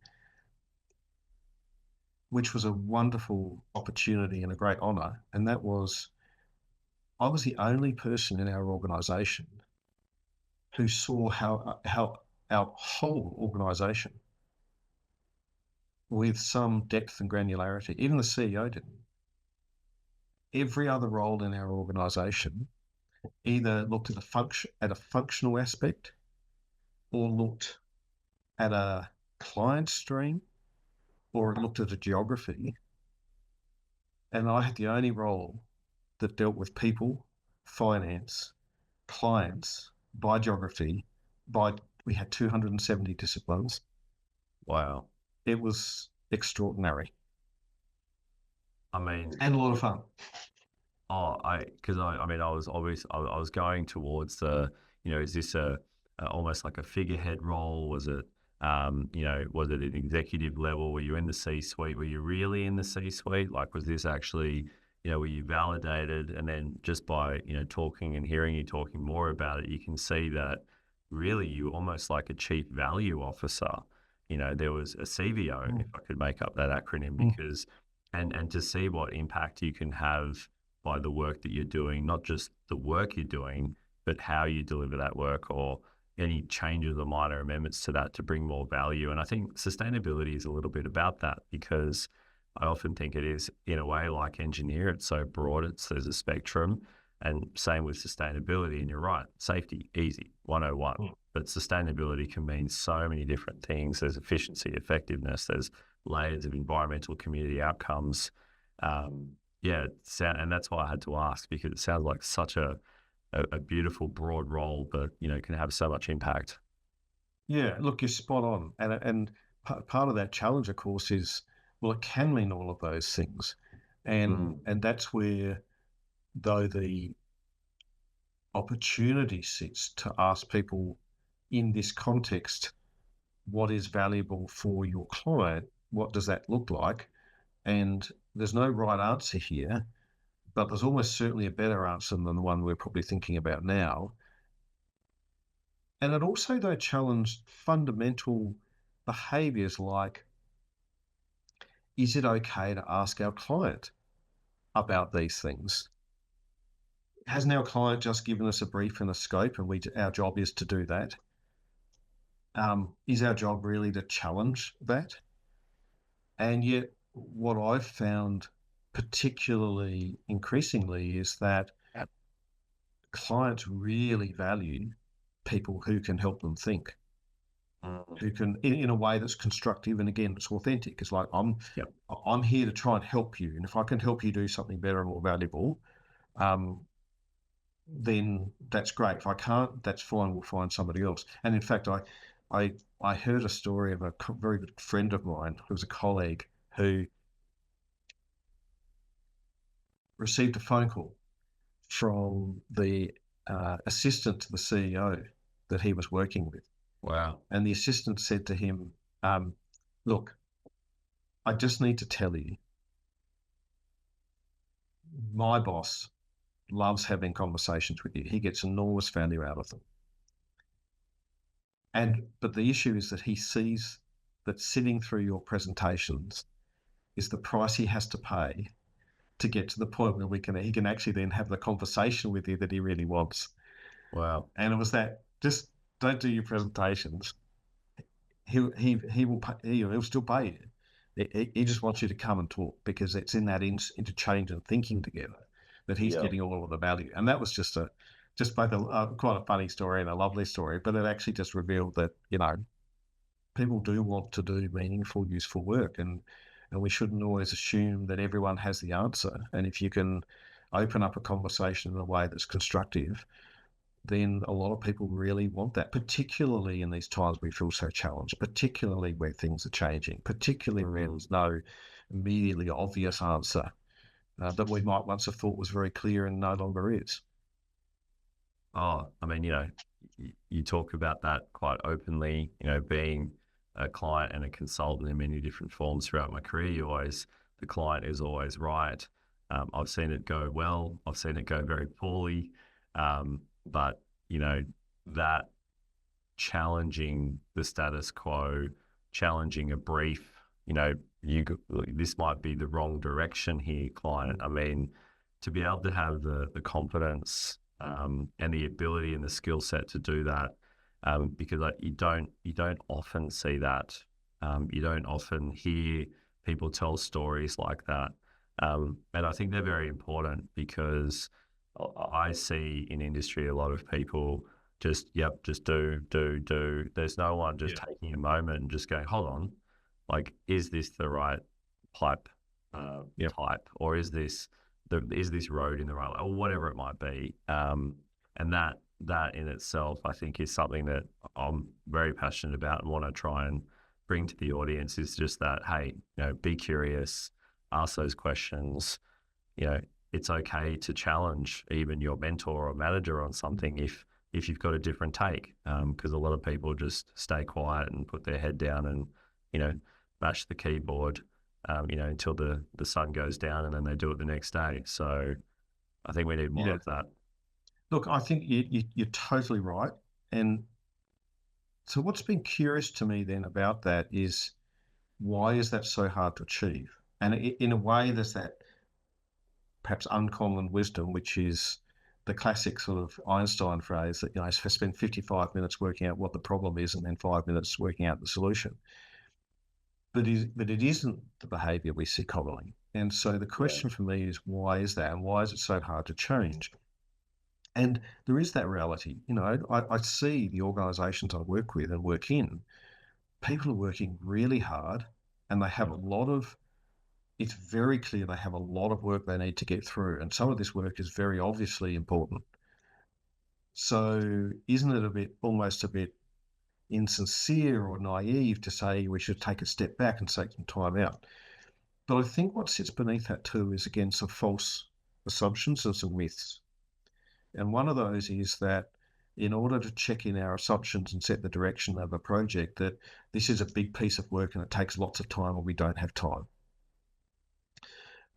which was a wonderful opportunity and a great honour, and that was I was the only person in our organisation who saw how our whole organisation, with some depth and granularity, even the CEO didn't. Every other role in our organisation either looked at a functional aspect or looked at a client stream or it looked at a geography. And I had the only role that dealt with people, finance, clients, by geography, we had 270 disciplines. Wow. It was extraordinary. I mean, and a lot of fun. I mean, I was going towards the, is this almost like a figurehead role? Was it, was it an executive level? Were you in the C-suite? Were you really in the C-suite? Like, was this actually, were you validated? And then just by, talking and hearing you talking more about it, you can see that really you almost like a chief value officer. There was a CVO, if I could make up that acronym, because, and to see what impact you can have by the work that you're doing, not just the work you're doing, but how you deliver that work or any changes or minor amendments to that to bring more value. And I think sustainability is a little bit about that, because I often think it is, in a way, like engineer. It's so broad, there's a spectrum, and same with sustainability. And you're right, safety, easy, 101. But sustainability can mean so many different things. There's efficiency, effectiveness, there's layers of environmental community outcomes. And that's why I had to ask, because it sounds like such a beautiful broad role, but can have so much impact. Yeah, look, you're spot on, and part of that challenge, of course, is, well, it can mean all of those things, and that's where, though, the opportunity sits to ask people in this context, what is valuable for your client? What does that look like? And there's no right answer here, but there's almost certainly a better answer than the one we're probably thinking about now. And it also, though, challenged fundamental behaviours like, is it okay to ask our client about these things? Hasn't our client just given us a brief and a scope, and our job is to do that? Is our job really to challenge that? And yet, what I've found particularly increasingly is that clients really value people who can help them think. who can, in a way that's constructive, and again, it's authentic. It's like, Yep. I'm here to try and help you, and if I can help you do something better and more valuable, then that's great. If I can't, that's fine. We'll find somebody else. And in fact, I heard a story of a very good friend of mine who was a colleague who received a phone call from the assistant to the CEO that he was working with. Wow. And the assistant said to him, look, I just need to tell you, my boss loves having conversations with you. He gets enormous value out of them. But the issue is that he sees that sitting through your presentations is the price he has to pay to get to the point where he can actually then have the conversation with you that he really wants. Wow. And it was that, just don't do your presentations. He will pay, he'll still pay you. He just wants you to come and talk, because it's in that interchange and thinking together that he's getting all of the value. And that was just both quite a funny story and a lovely story, but it actually just revealed that, people do want to do meaningful, useful work, and we shouldn't always assume that everyone has the answer. And if you can open up a conversation in a way that's constructive, then a lot of people really want that, particularly in these times we feel so challenged, particularly where things are changing, particularly where there's no immediately obvious answer that we might once have thought was very clear and no longer is. Oh, I mean, you talk about that quite openly, being a client and a consultant in many different forms throughout my career. The client is always right. I've seen it go well. I've seen it go very poorly. But, that challenging the status quo, challenging a brief, this might be the wrong direction here, client. I mean, to be able to have the confidence and the ability and the skill set to do that, because you don't often see that. You don't often hear people tell stories like that, and I think they're very important, because I see in industry a lot of people just do. There's no one just taking a moment and just going, hold on, like, is this the right pipe type, or is this road in the right way, or whatever it might be. And that in itself, I think, is something that I'm very passionate about and want to try and bring to the audience, is just that, hey, be curious, ask those questions. It's okay to challenge even your mentor or manager on something if you've got a different take, because a lot of people just stay quiet and put their head down and, bash the keyboard, until the sun goes down, and then they do it the next day. So I think we need more of that. Look, I think you're totally right. And so what's been curious to me then about that is, why is that so hard to achieve? And in a way, there's that perhaps uncommon wisdom, which is the classic sort of Einstein phrase that, spend 55 minutes working out what the problem is and then 5 minutes working out the solution. But it isn't the behavior we see commonly. And so the question for me is, why is that? And why is it so hard to change? And there is that reality. I see the organizations I work with and work in, people are working really hard, and they have it's very clear they have a lot of work they need to get through. And some of this work is very obviously important. So isn't it almost a bit insincere or naive to say we should take a step back and take some time out? But I think what sits beneath that too is, again, some false assumptions and some myths. And one of those is that in order to check in our assumptions and set the direction of a project, that this is a big piece of work and it takes lots of time, or we don't have time.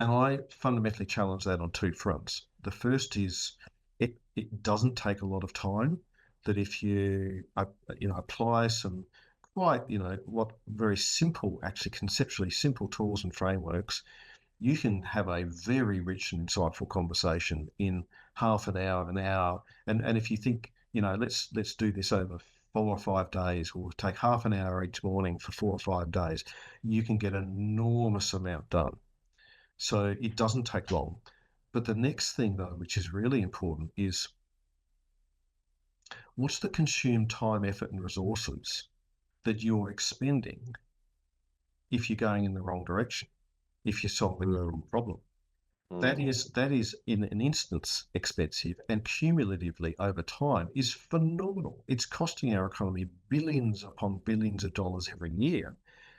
And I fundamentally challenge that on two fronts. The first is it doesn't take a lot of time, that if you apply some quite, what very simple, actually conceptually simple tools and frameworks, you can have a very rich and insightful conversation in half an hour. And if you think, let's do this over 4 or 5 days, we'll take half an hour each morning for 4 or 5 days, you can get an enormous amount done. So it doesn't take long. But the next thing, though, which is really important, is what's the consumed time, effort, and resources that you're expending if you're going in the wrong direction, if you're solving the wrong problem. That is in an instance expensive, and cumulatively over time is phenomenal. It's costing our economy billions upon billions of dollars every year.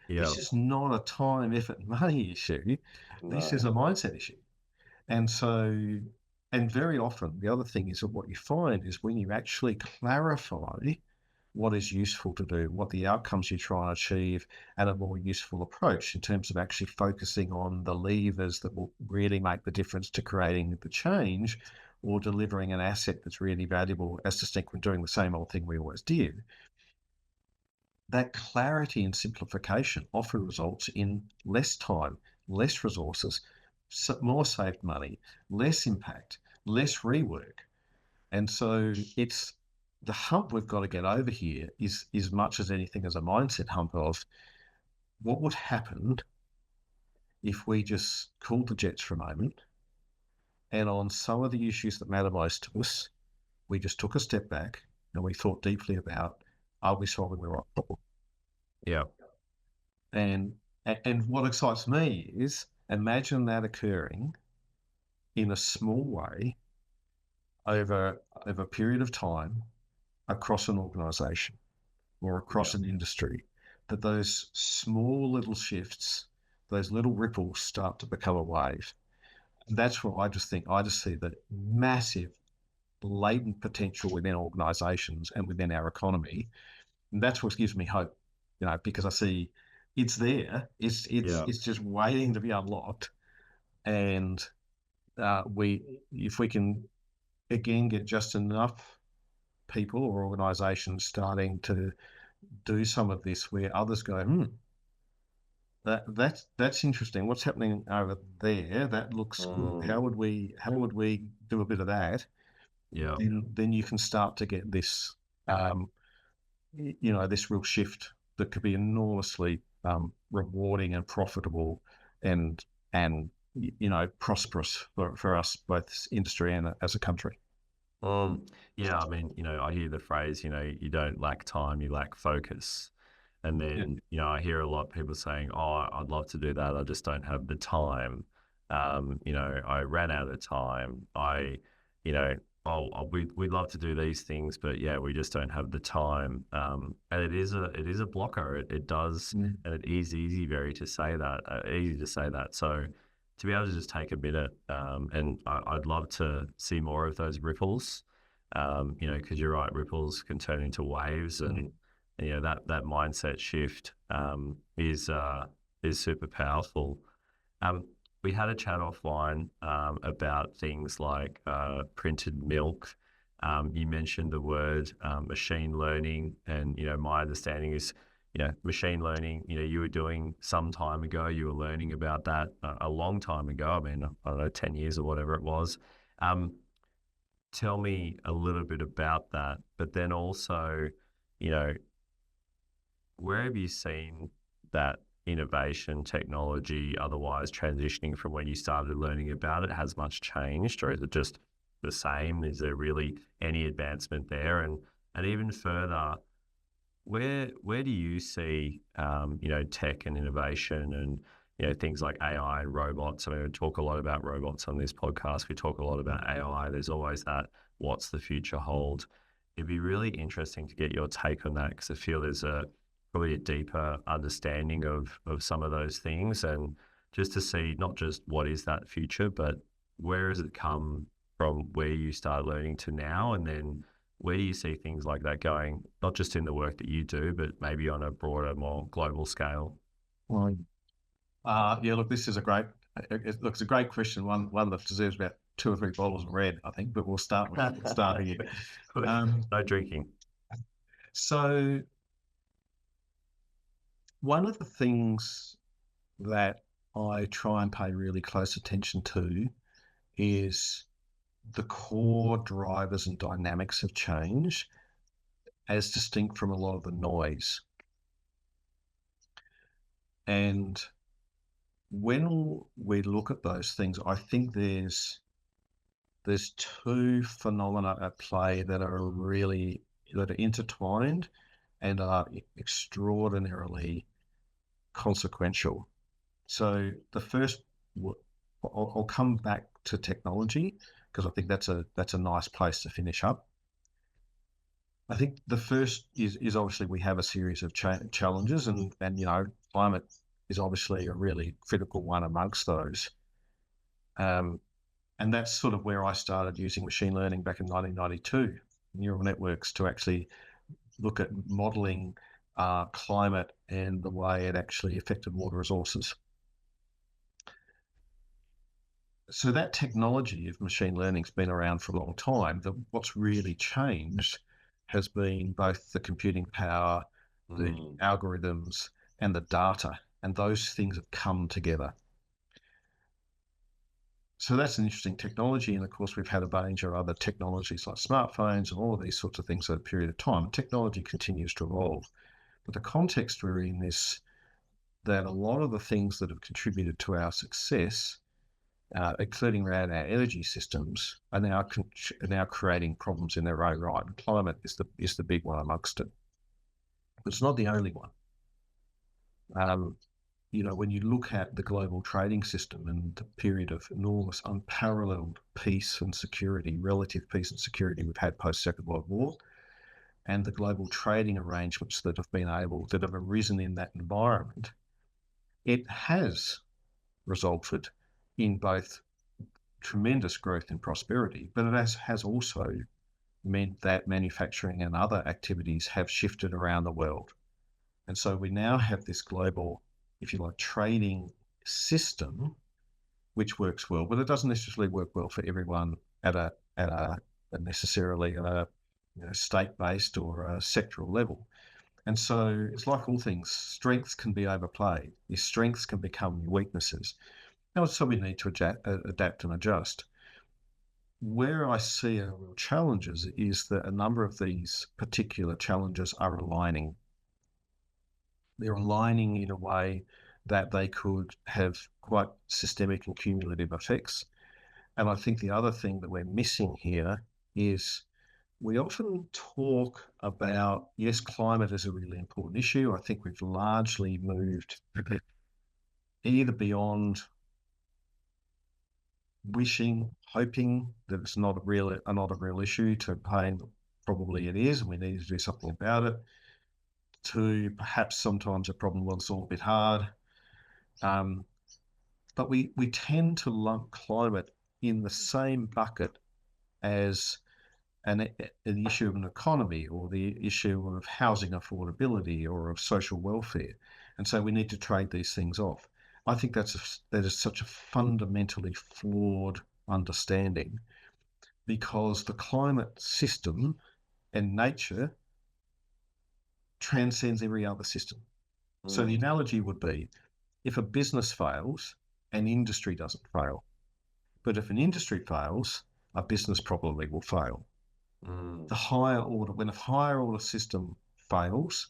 Yeah. This is not a time, effort, money issue. This is a mindset issue. And so, and very often the other thing is that what you find is when you actually clarify what is useful to do, what the outcomes you try and achieve, and a more useful approach in terms of actually focusing on the levers that will really make the difference to creating the change or delivering an asset that's really valuable, as distinct from doing the same old thing we always did. That clarity and simplification often results in less time, less resources, more saved money, less impact, less rework. And so it's the hump we've got to get over here is as much as anything as a mindset hump of what would happen if we just cooled the jets for a moment and on some of the issues that matter most to us, we just took a step back and we thought deeply about, are we solving the right problem? Yeah. And what excites me is imagine that occurring in a small way over a period of time across an organization or across an industry, that those small little shifts, those little ripples start to become a wave. And that's what I just see the massive latent potential within organizations and within our economy. And that's what gives me hope, because I see it's there. It's just waiting to be unlocked. And if we can again get just enough people or organizations starting to do some of this where others go, that's interesting. What's happening over there? That looks good. How would we do a bit of that? Yeah. Then you can start to get this this real shift that could be enormously rewarding and profitable and prosperous for us, both as industry and as a country. Yeah, I mean, I hear the phrase, you don't lack time, you lack focus. And then, I hear a lot of people saying, oh, I'd love to do that. I just don't have the time. I ran out of time. We'd love to do these things, but yeah, we just don't have the time. And it is a blocker. It does, and it is easy to say that. So to be able to just take a minute, and I'd love to see more of those ripples, because you're right, ripples can turn into waves, and that mindset shift is super powerful. We had a chat offline about things like printed milk. You mentioned the word machine learning, and my understanding is, machine learning. You were doing some time ago. You were learning about that a long time ago. I mean, I don't know, 10 years or whatever it was. Tell me a little bit about that, but then also, where have you seen that innovation, technology, otherwise transitioning from when you started learning about it? Has much changed, or is it just the same? Is there really any advancement there? And even further, where do you see tech and innovation and things like AI and robots? I mean, we talk a lot about robots on this podcast. We talk a lot about AI. There's always that, what's the future hold? It'd be really interesting to get your take on that, because I feel there's probably a deeper understanding of some of those things, and just to see not just what is that future, but where has it come from where you started learning to now, and then where do you see things like that going, not just in the work that you do, but maybe on a broader, more global scale? Well, look, this is it's a great question, one that deserves about 2 or 3 bottles of red, I think, but we'll start here. No drinking. So one of the things that I try and pay really close attention to is the core drivers and dynamics of change as distinct from a lot of the noise. And when we look at those things, I think there's 2 phenomena at play that are intertwined and are extraordinarily consequential. So the first, I'll come back to technology because I think that's a nice place to finish up. I think the first is obviously we have a series of challenges, and climate is obviously a really critical one amongst those. And that's sort of where I started using machine learning back in 1992, neural networks, to actually look at modeling climate and the way it actually affected water resources. So that technology of machine learning has been around for a long time. What's really changed has been both the computing power, the algorithms, and the data, and those things have come together. So that's an interesting technology. And of course, we've had a range of other technologies like smartphones and all of these sorts of things over a period of time. Technology continues to evolve. But the context we're in is that a lot of the things that have contributed to our success, including around our energy systems, are now creating problems in their own right. And climate is the big one amongst it. But it's not the only one. When you look at the global trading system and the period of enormous, unparalleled peace and security, relative peace and security we've had post-Second World War, and the global trading arrangements that have arisen in that environment, it has resulted in both tremendous growth and prosperity, but it has also meant that manufacturing and other activities have shifted around the world. And so we now have this global, if you like, trading system, which works well, but it doesn't necessarily work well for everyone at a necessarily at a state-based or a sectoral level. And so it's like all things, strengths can be overplayed. Your strengths can become your weaknesses. And so we need to adapt and adjust. Where I see our real challenges is that a number of these particular challenges are aligning. They're aligning in a way that they could have quite systemic and cumulative effects. And I think the other thing that we're missing here is we often talk about, yes, climate is a really important issue. I think we've largely moved either beyond wishing, hoping that it's not a real issue, to pain, probably it is, and we need to do something about it, to perhaps sometimes a problem will solve a bit hard. But we tend to lump climate in the same bucket as an issue of an economy, or the issue of housing affordability, or of social welfare. And so we need to trade these things off. I think that is such a fundamentally flawed understanding, because the climate system and nature transcends every other system. So the analogy would be, if a business fails, an industry doesn't fail. But if an industry fails, a business probably will fail. When a higher order system fails,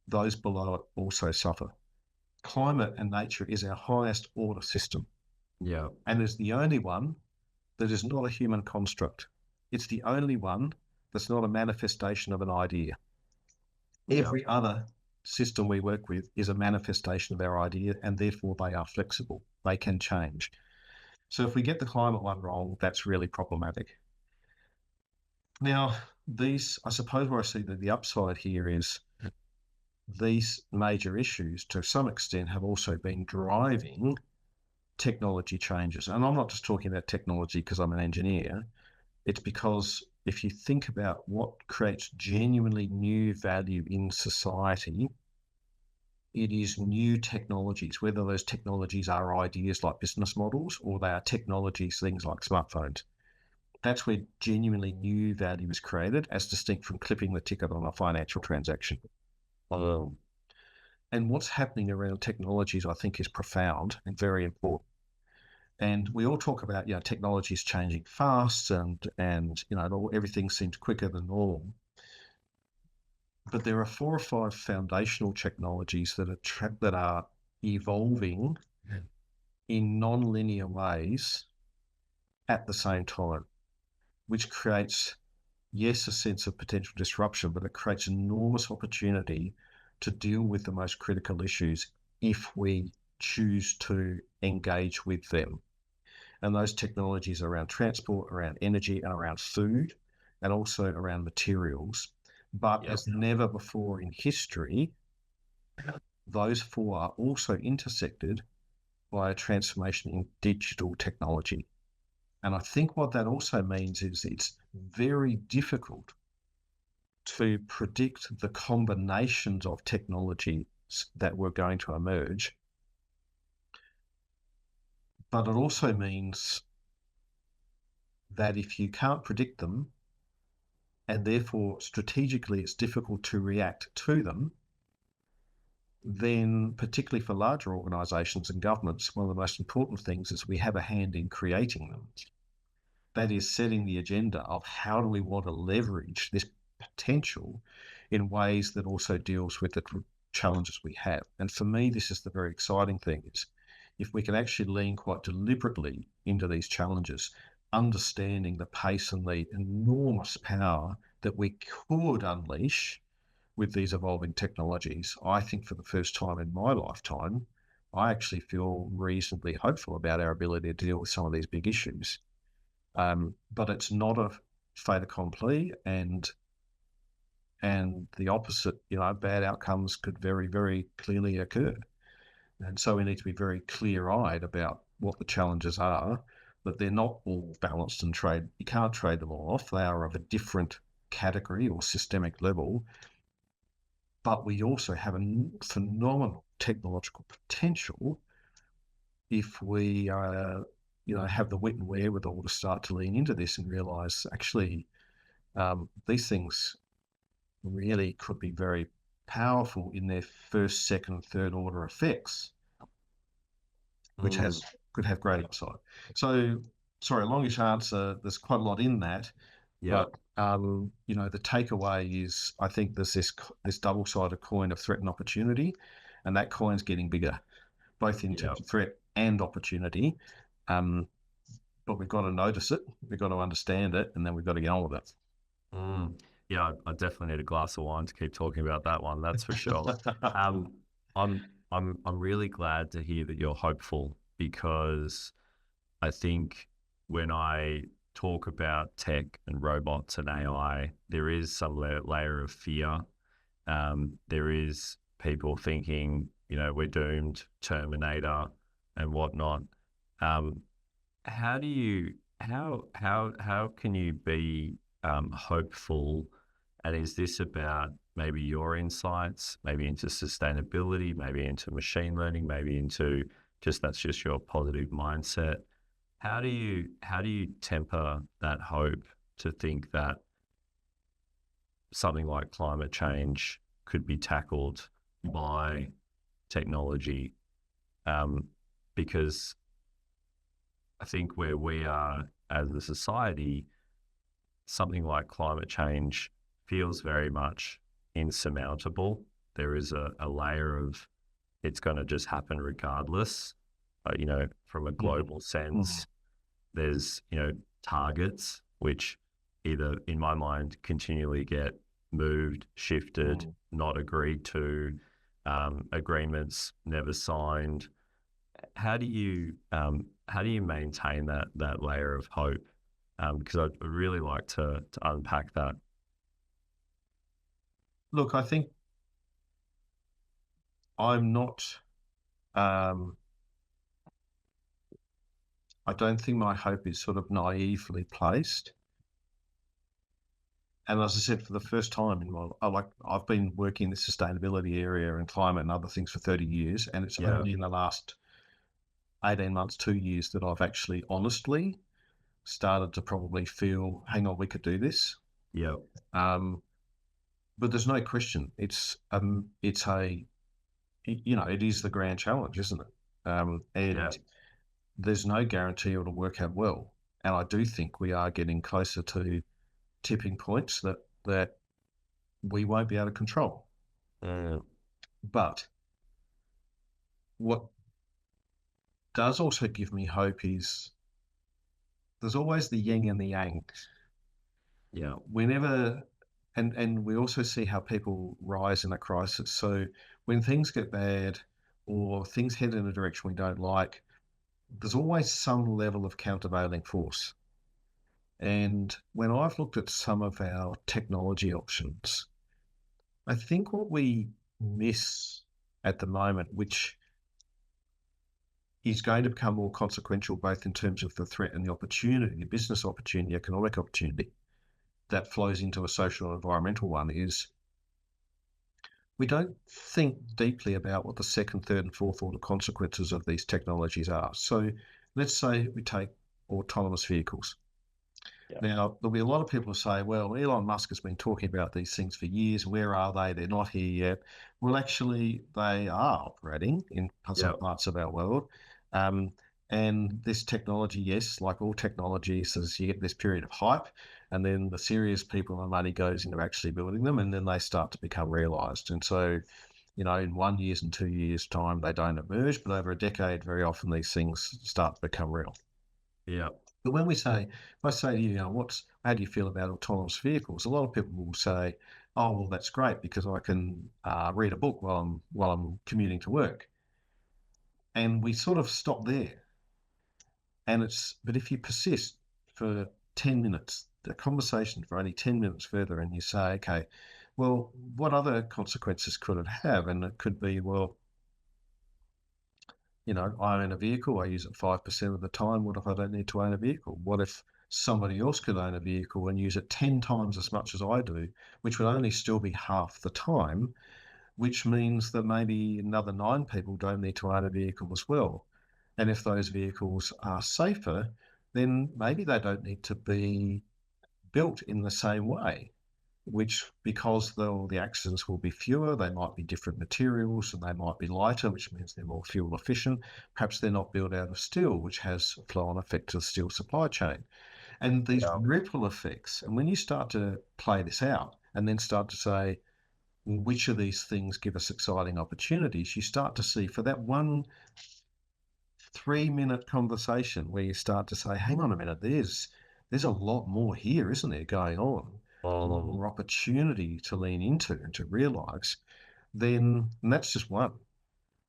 those below it also suffer. Climate and nature is our highest order system. Yeah. And is the only one that is not a human construct. It's the only one that's not a manifestation of an idea. Every other system we work with is a manifestation of our idea, and therefore they are flexible. They can change. So if we get the climate one wrong, that's really problematic. Now, I suppose where I see the upside here is these major issues, to some extent, have also been driving technology changes. And I'm not just talking about technology because I'm an engineer. It's because if you think about what creates genuinely new value in society, it is new technologies, whether those technologies are ideas like business models, or they are technologies, things like smartphones. That's where genuinely new value is created, as distinct from clipping the ticket on a financial transaction. And what's happening around technologies, I think, is profound and very important. And we all talk about, technology is changing fast, and everything seems quicker than normal. But there are 4 or 5 foundational technologies that are evolving in non-linear ways at the same time, which creates yes, a sense of potential disruption, but it creates enormous opportunity to deal with the most critical issues if we choose to engage with them. And those technologies are around transport, around energy, and around food, and also around materials. But Yep. as never before in history, those four are also intersected by a transformation in digital technology. And I think what that also means is it's very difficult to predict the combinations of technologies that were going to emerge. But it also means that if you can't predict them, and therefore strategically it's difficult to react to them, then particularly for larger organisations and governments, one of the most important things is we have a hand in creating them. That is setting the agenda of how do we want to leverage this potential in ways that also deals with the challenges we have. And for me, this is the very exciting thing, is if we can actually lean quite deliberately into these challenges, understanding the pace and the enormous power that we could unleash with these evolving technologies, I think for the first time in my lifetime, I actually feel reasonably hopeful about our ability to deal with some of these big issues. But it's not a fait accompli, and the opposite, bad outcomes could very, very clearly occur. And so we need to be very clear-eyed about what the challenges are, that they're not all balanced and you can't trade them all off. They are of a different category or systemic level, but we also have a phenomenal technological potential if we have the wit and wherewithal to start to lean into this and realize actually these things really could be very powerful in their first, second, third order effects, which could have great upside. So, sorry, longish answer. There's quite a lot in that, but the takeaway is I think there's this double-sided coin of threat and opportunity, and that coin's getting bigger, both in terms of threat and opportunity. But we've got to notice it, we've got to understand it, and then we've got to get on with it. Yeah, I definitely need a glass of wine to keep talking about that one. That's for sure. I'm really glad to hear that you're hopeful, because I think when I talk about tech and robots and AI, there is some layer of fear. There is people thinking, we're doomed, Terminator and whatnot. How can you be hopeful? And is this about maybe your insights, maybe into sustainability, maybe into machine learning, maybe into that's just your positive mindset? How do you temper that hope to think that something like climate change could be tackled by technology? Because I think where we are as a society, something like climate change feels very much insurmountable. There is a layer of it's going to just happen regardless. From a global sense, there's, targets which either, in my mind, continually get moved, shifted, not agreed to, agreements never signed. How do you maintain that layer of hope? Because I'd really like to unpack that. Look, I think I'm not. I don't think my hope is sort of naively placed. And as I said, for the first time in I've been working in the sustainability area and climate and other things for 30 years, and it's only in the last 18 months, 2 years that I've actually honestly started to probably feel, hang on, we could do this. Yeah. But there's no question. It is the grand challenge, isn't it? There's no guarantee it'll work out well. And I do think we are getting closer to tipping points that we won't be able to control. But what does also give me hope is there's always the yin and the yang. Yeah. Whenever, and we also see how people rise in a crisis. So when things get bad or things head in a direction we don't like, there's always some level of countervailing force. And when I've looked at some of our technology options, I think what we miss at the moment, which is going to become more consequential both in terms of the threat and the opportunity, the business opportunity, economic opportunity that flows into a social and environmental one, is we don't think deeply about what the second, third, and fourth order consequences of these technologies are. So let's say we take autonomous vehicles. Yeah. Now, there'll be a lot of people who say, well, Elon Musk has been talking about these things for years. Where are they? They're not here yet. Well, actually, they are operating in some Yeah. parts of our world. Um, and this technology, yes, like all technologies, is you get this period of hype, and then the serious people and money goes into actually building them, and then they start to become realized. And so, in 1 year's and 2 years' time, they don't emerge, but over a decade, very often these things start to become real. Yeah. But when if I say to you, how do you feel about autonomous vehicles? A lot of people will say, oh, well, that's great because I can read a book while I'm commuting to work. And we sort of stop there. But if you persist for 10 minutes, the conversation for only 10 minutes further, and you say, okay, well, what other consequences could it have? And it could be, well, I own a vehicle, I use it 5% of the time. What if I don't need to own a vehicle? What if somebody else could own a vehicle and use it 10 times as much as I do, which would only still be half the time, which means that maybe another 9 people don't need to own a vehicle as well. And if those vehicles are safer, then maybe they don't need to be built in the same way, which because the accidents will be fewer, they might be different materials and they might be lighter, which means they're more fuel efficient. Perhaps they're not built out of steel, which has a flow-on effect to the steel supply chain. And these Yeah. ripple effects, and when you start to play this out and then start to say, well, which of these things give us exciting opportunities, you start to see for that one 3-minute conversation where you start to say, hang on a minute, there's a lot more here, isn't there, going on? A lot more opportunity to lean into and to realize, and that's just one.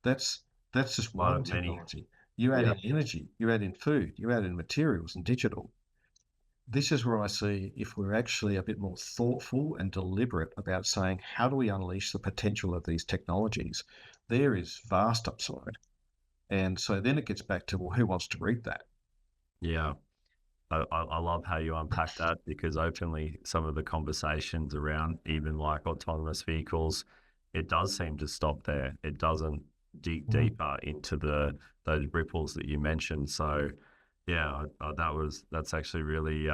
That's just One one of many. technology. You add Yeah. in energy, you add in food, you add in materials and digital. This is where I see if we're actually a bit more thoughtful and deliberate about saying, how do we unleash the potential of these technologies? There is vast upside. And so then it gets back to, well, who wants to read that? Yeah. I love how you unpack that because openly some of the conversations around even like autonomous vehicles, it does seem to stop there. It doesn't dig deeper into those ripples that you mentioned. So yeah, that's actually really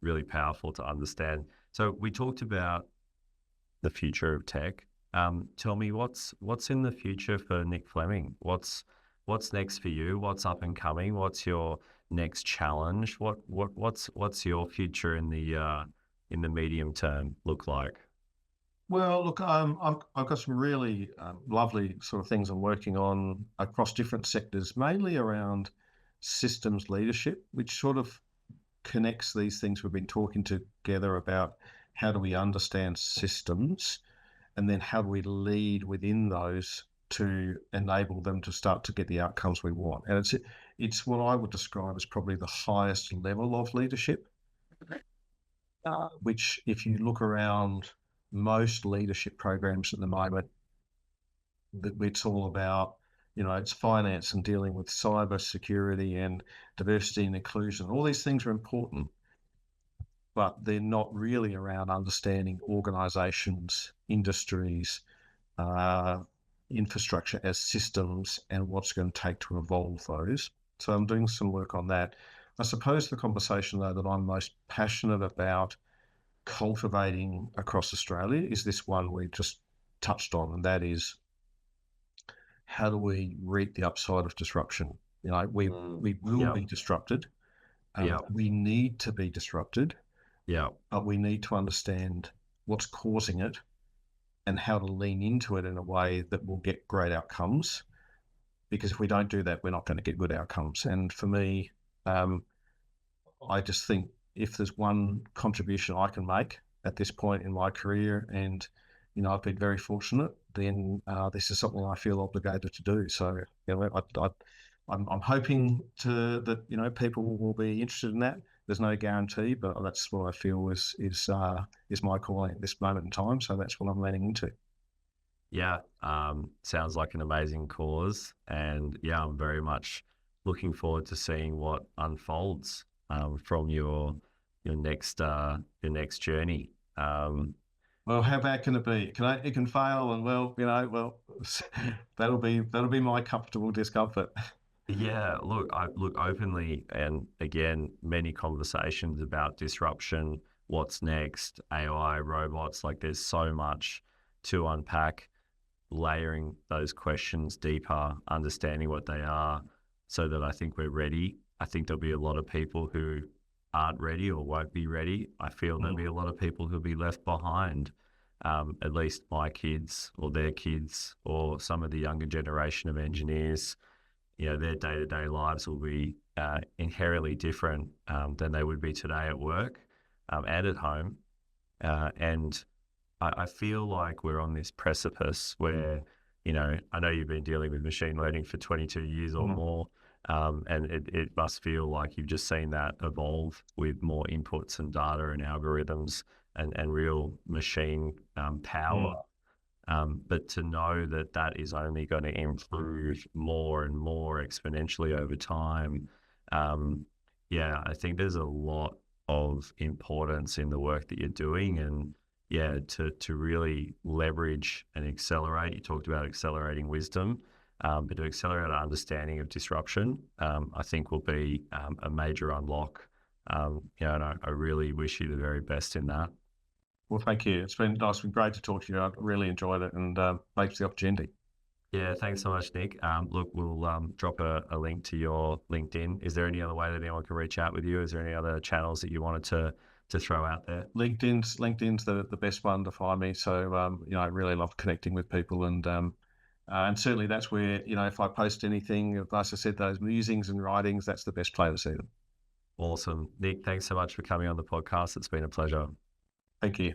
really powerful to understand. So we talked about the future of tech. Tell me what's in the future for Nick Fleming? What's next for you? What's up and coming? What's your next challenge? What's your future in the medium term look like? Well, look, I've got some really lovely sort of things I'm working on across different sectors, mainly around systems leadership, which sort of connects these things we've been talking together about. How do we understand systems, and then how do we lead within those to enable them to start to get the outcomes we want? And it's what I would describe as probably the highest level of leadership, which if you look around most leadership programs at the moment, it's all about, it's finance and dealing with cyber security and diversity and inclusion. All these things are important, but they're not really around understanding organizations, industries, infrastructure as systems and what's going to take to evolve those. So I'm doing some work on that. I suppose the conversation, though, that I'm most passionate about cultivating across Australia is this one we just touched on, and that is, how do we reap the upside of disruption? We will Yeah. be disrupted. Yeah. We need to be disrupted, Yeah. but we need to understand what's causing it and how to lean into it in a way that will get great outcomes. Because if we don't do that, we're not going to get good outcomes. And for me, I just think if there's one contribution I can make at this point in my career, and I've been very fortunate, then this is something I feel obligated to do. So I'm hoping that people will be interested in that. There's no guarantee, but that's what I feel is my calling at this moment in time. So that's what I'm leaning into. Yeah, sounds like an amazing cause, and yeah, I'm very much looking forward to seeing what unfolds from your next journey. Well, how bad can it be? It can fail, and that'll be my comfortable discomfort. Yeah, look, I look openly, and again, many conversations about disruption, what's next, AI, robots. Like, there's so much to unpack, layering those questions deeper, understanding what they are, so that I think we're ready. I think there'll be a lot of people who aren't ready or won't be ready. I feel there'll be a lot of people who'll be left behind. At least my kids or their kids or some of the younger generation of engineers, their day-to-day lives will be inherently different than they would be today at work and at home. And I feel like we're on this precipice where, I know you've been dealing with machine learning for 22 years or more, and it must feel like you've just seen that evolve with more inputs and data and algorithms and real machine power. But to know that that is only going to improve more and more exponentially over time, I think there's a lot of importance in the work that you're doing, and to really leverage and accelerate. You talked about accelerating wisdom, but to accelerate our understanding of disruption, I think will be a major unlock. And I really wish you the very best in that. Well, thank you. It's been nice. It's been great to talk to you. I've really enjoyed it, and thanks for the opportunity. Yeah, thanks so much, Nick. Look, we'll drop a link to your LinkedIn. Is there any other way that anyone can reach out with you? Is there any other channels that you wanted to throw out there? LinkedIn's the best one to find me. So I really love connecting with people, and certainly that's where if I post anything, as I said, those musings and writings, that's the best place to see them. Awesome, Nick. Thanks so much for coming on the podcast. It's been a pleasure. Thank you.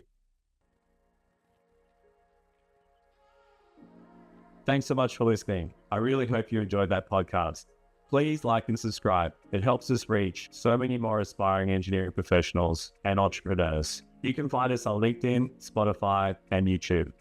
Thanks so much for listening. I really hope you enjoyed that podcast. Please like and subscribe. It helps us reach so many more aspiring engineering professionals and entrepreneurs. You can find us on LinkedIn, Spotify, and YouTube.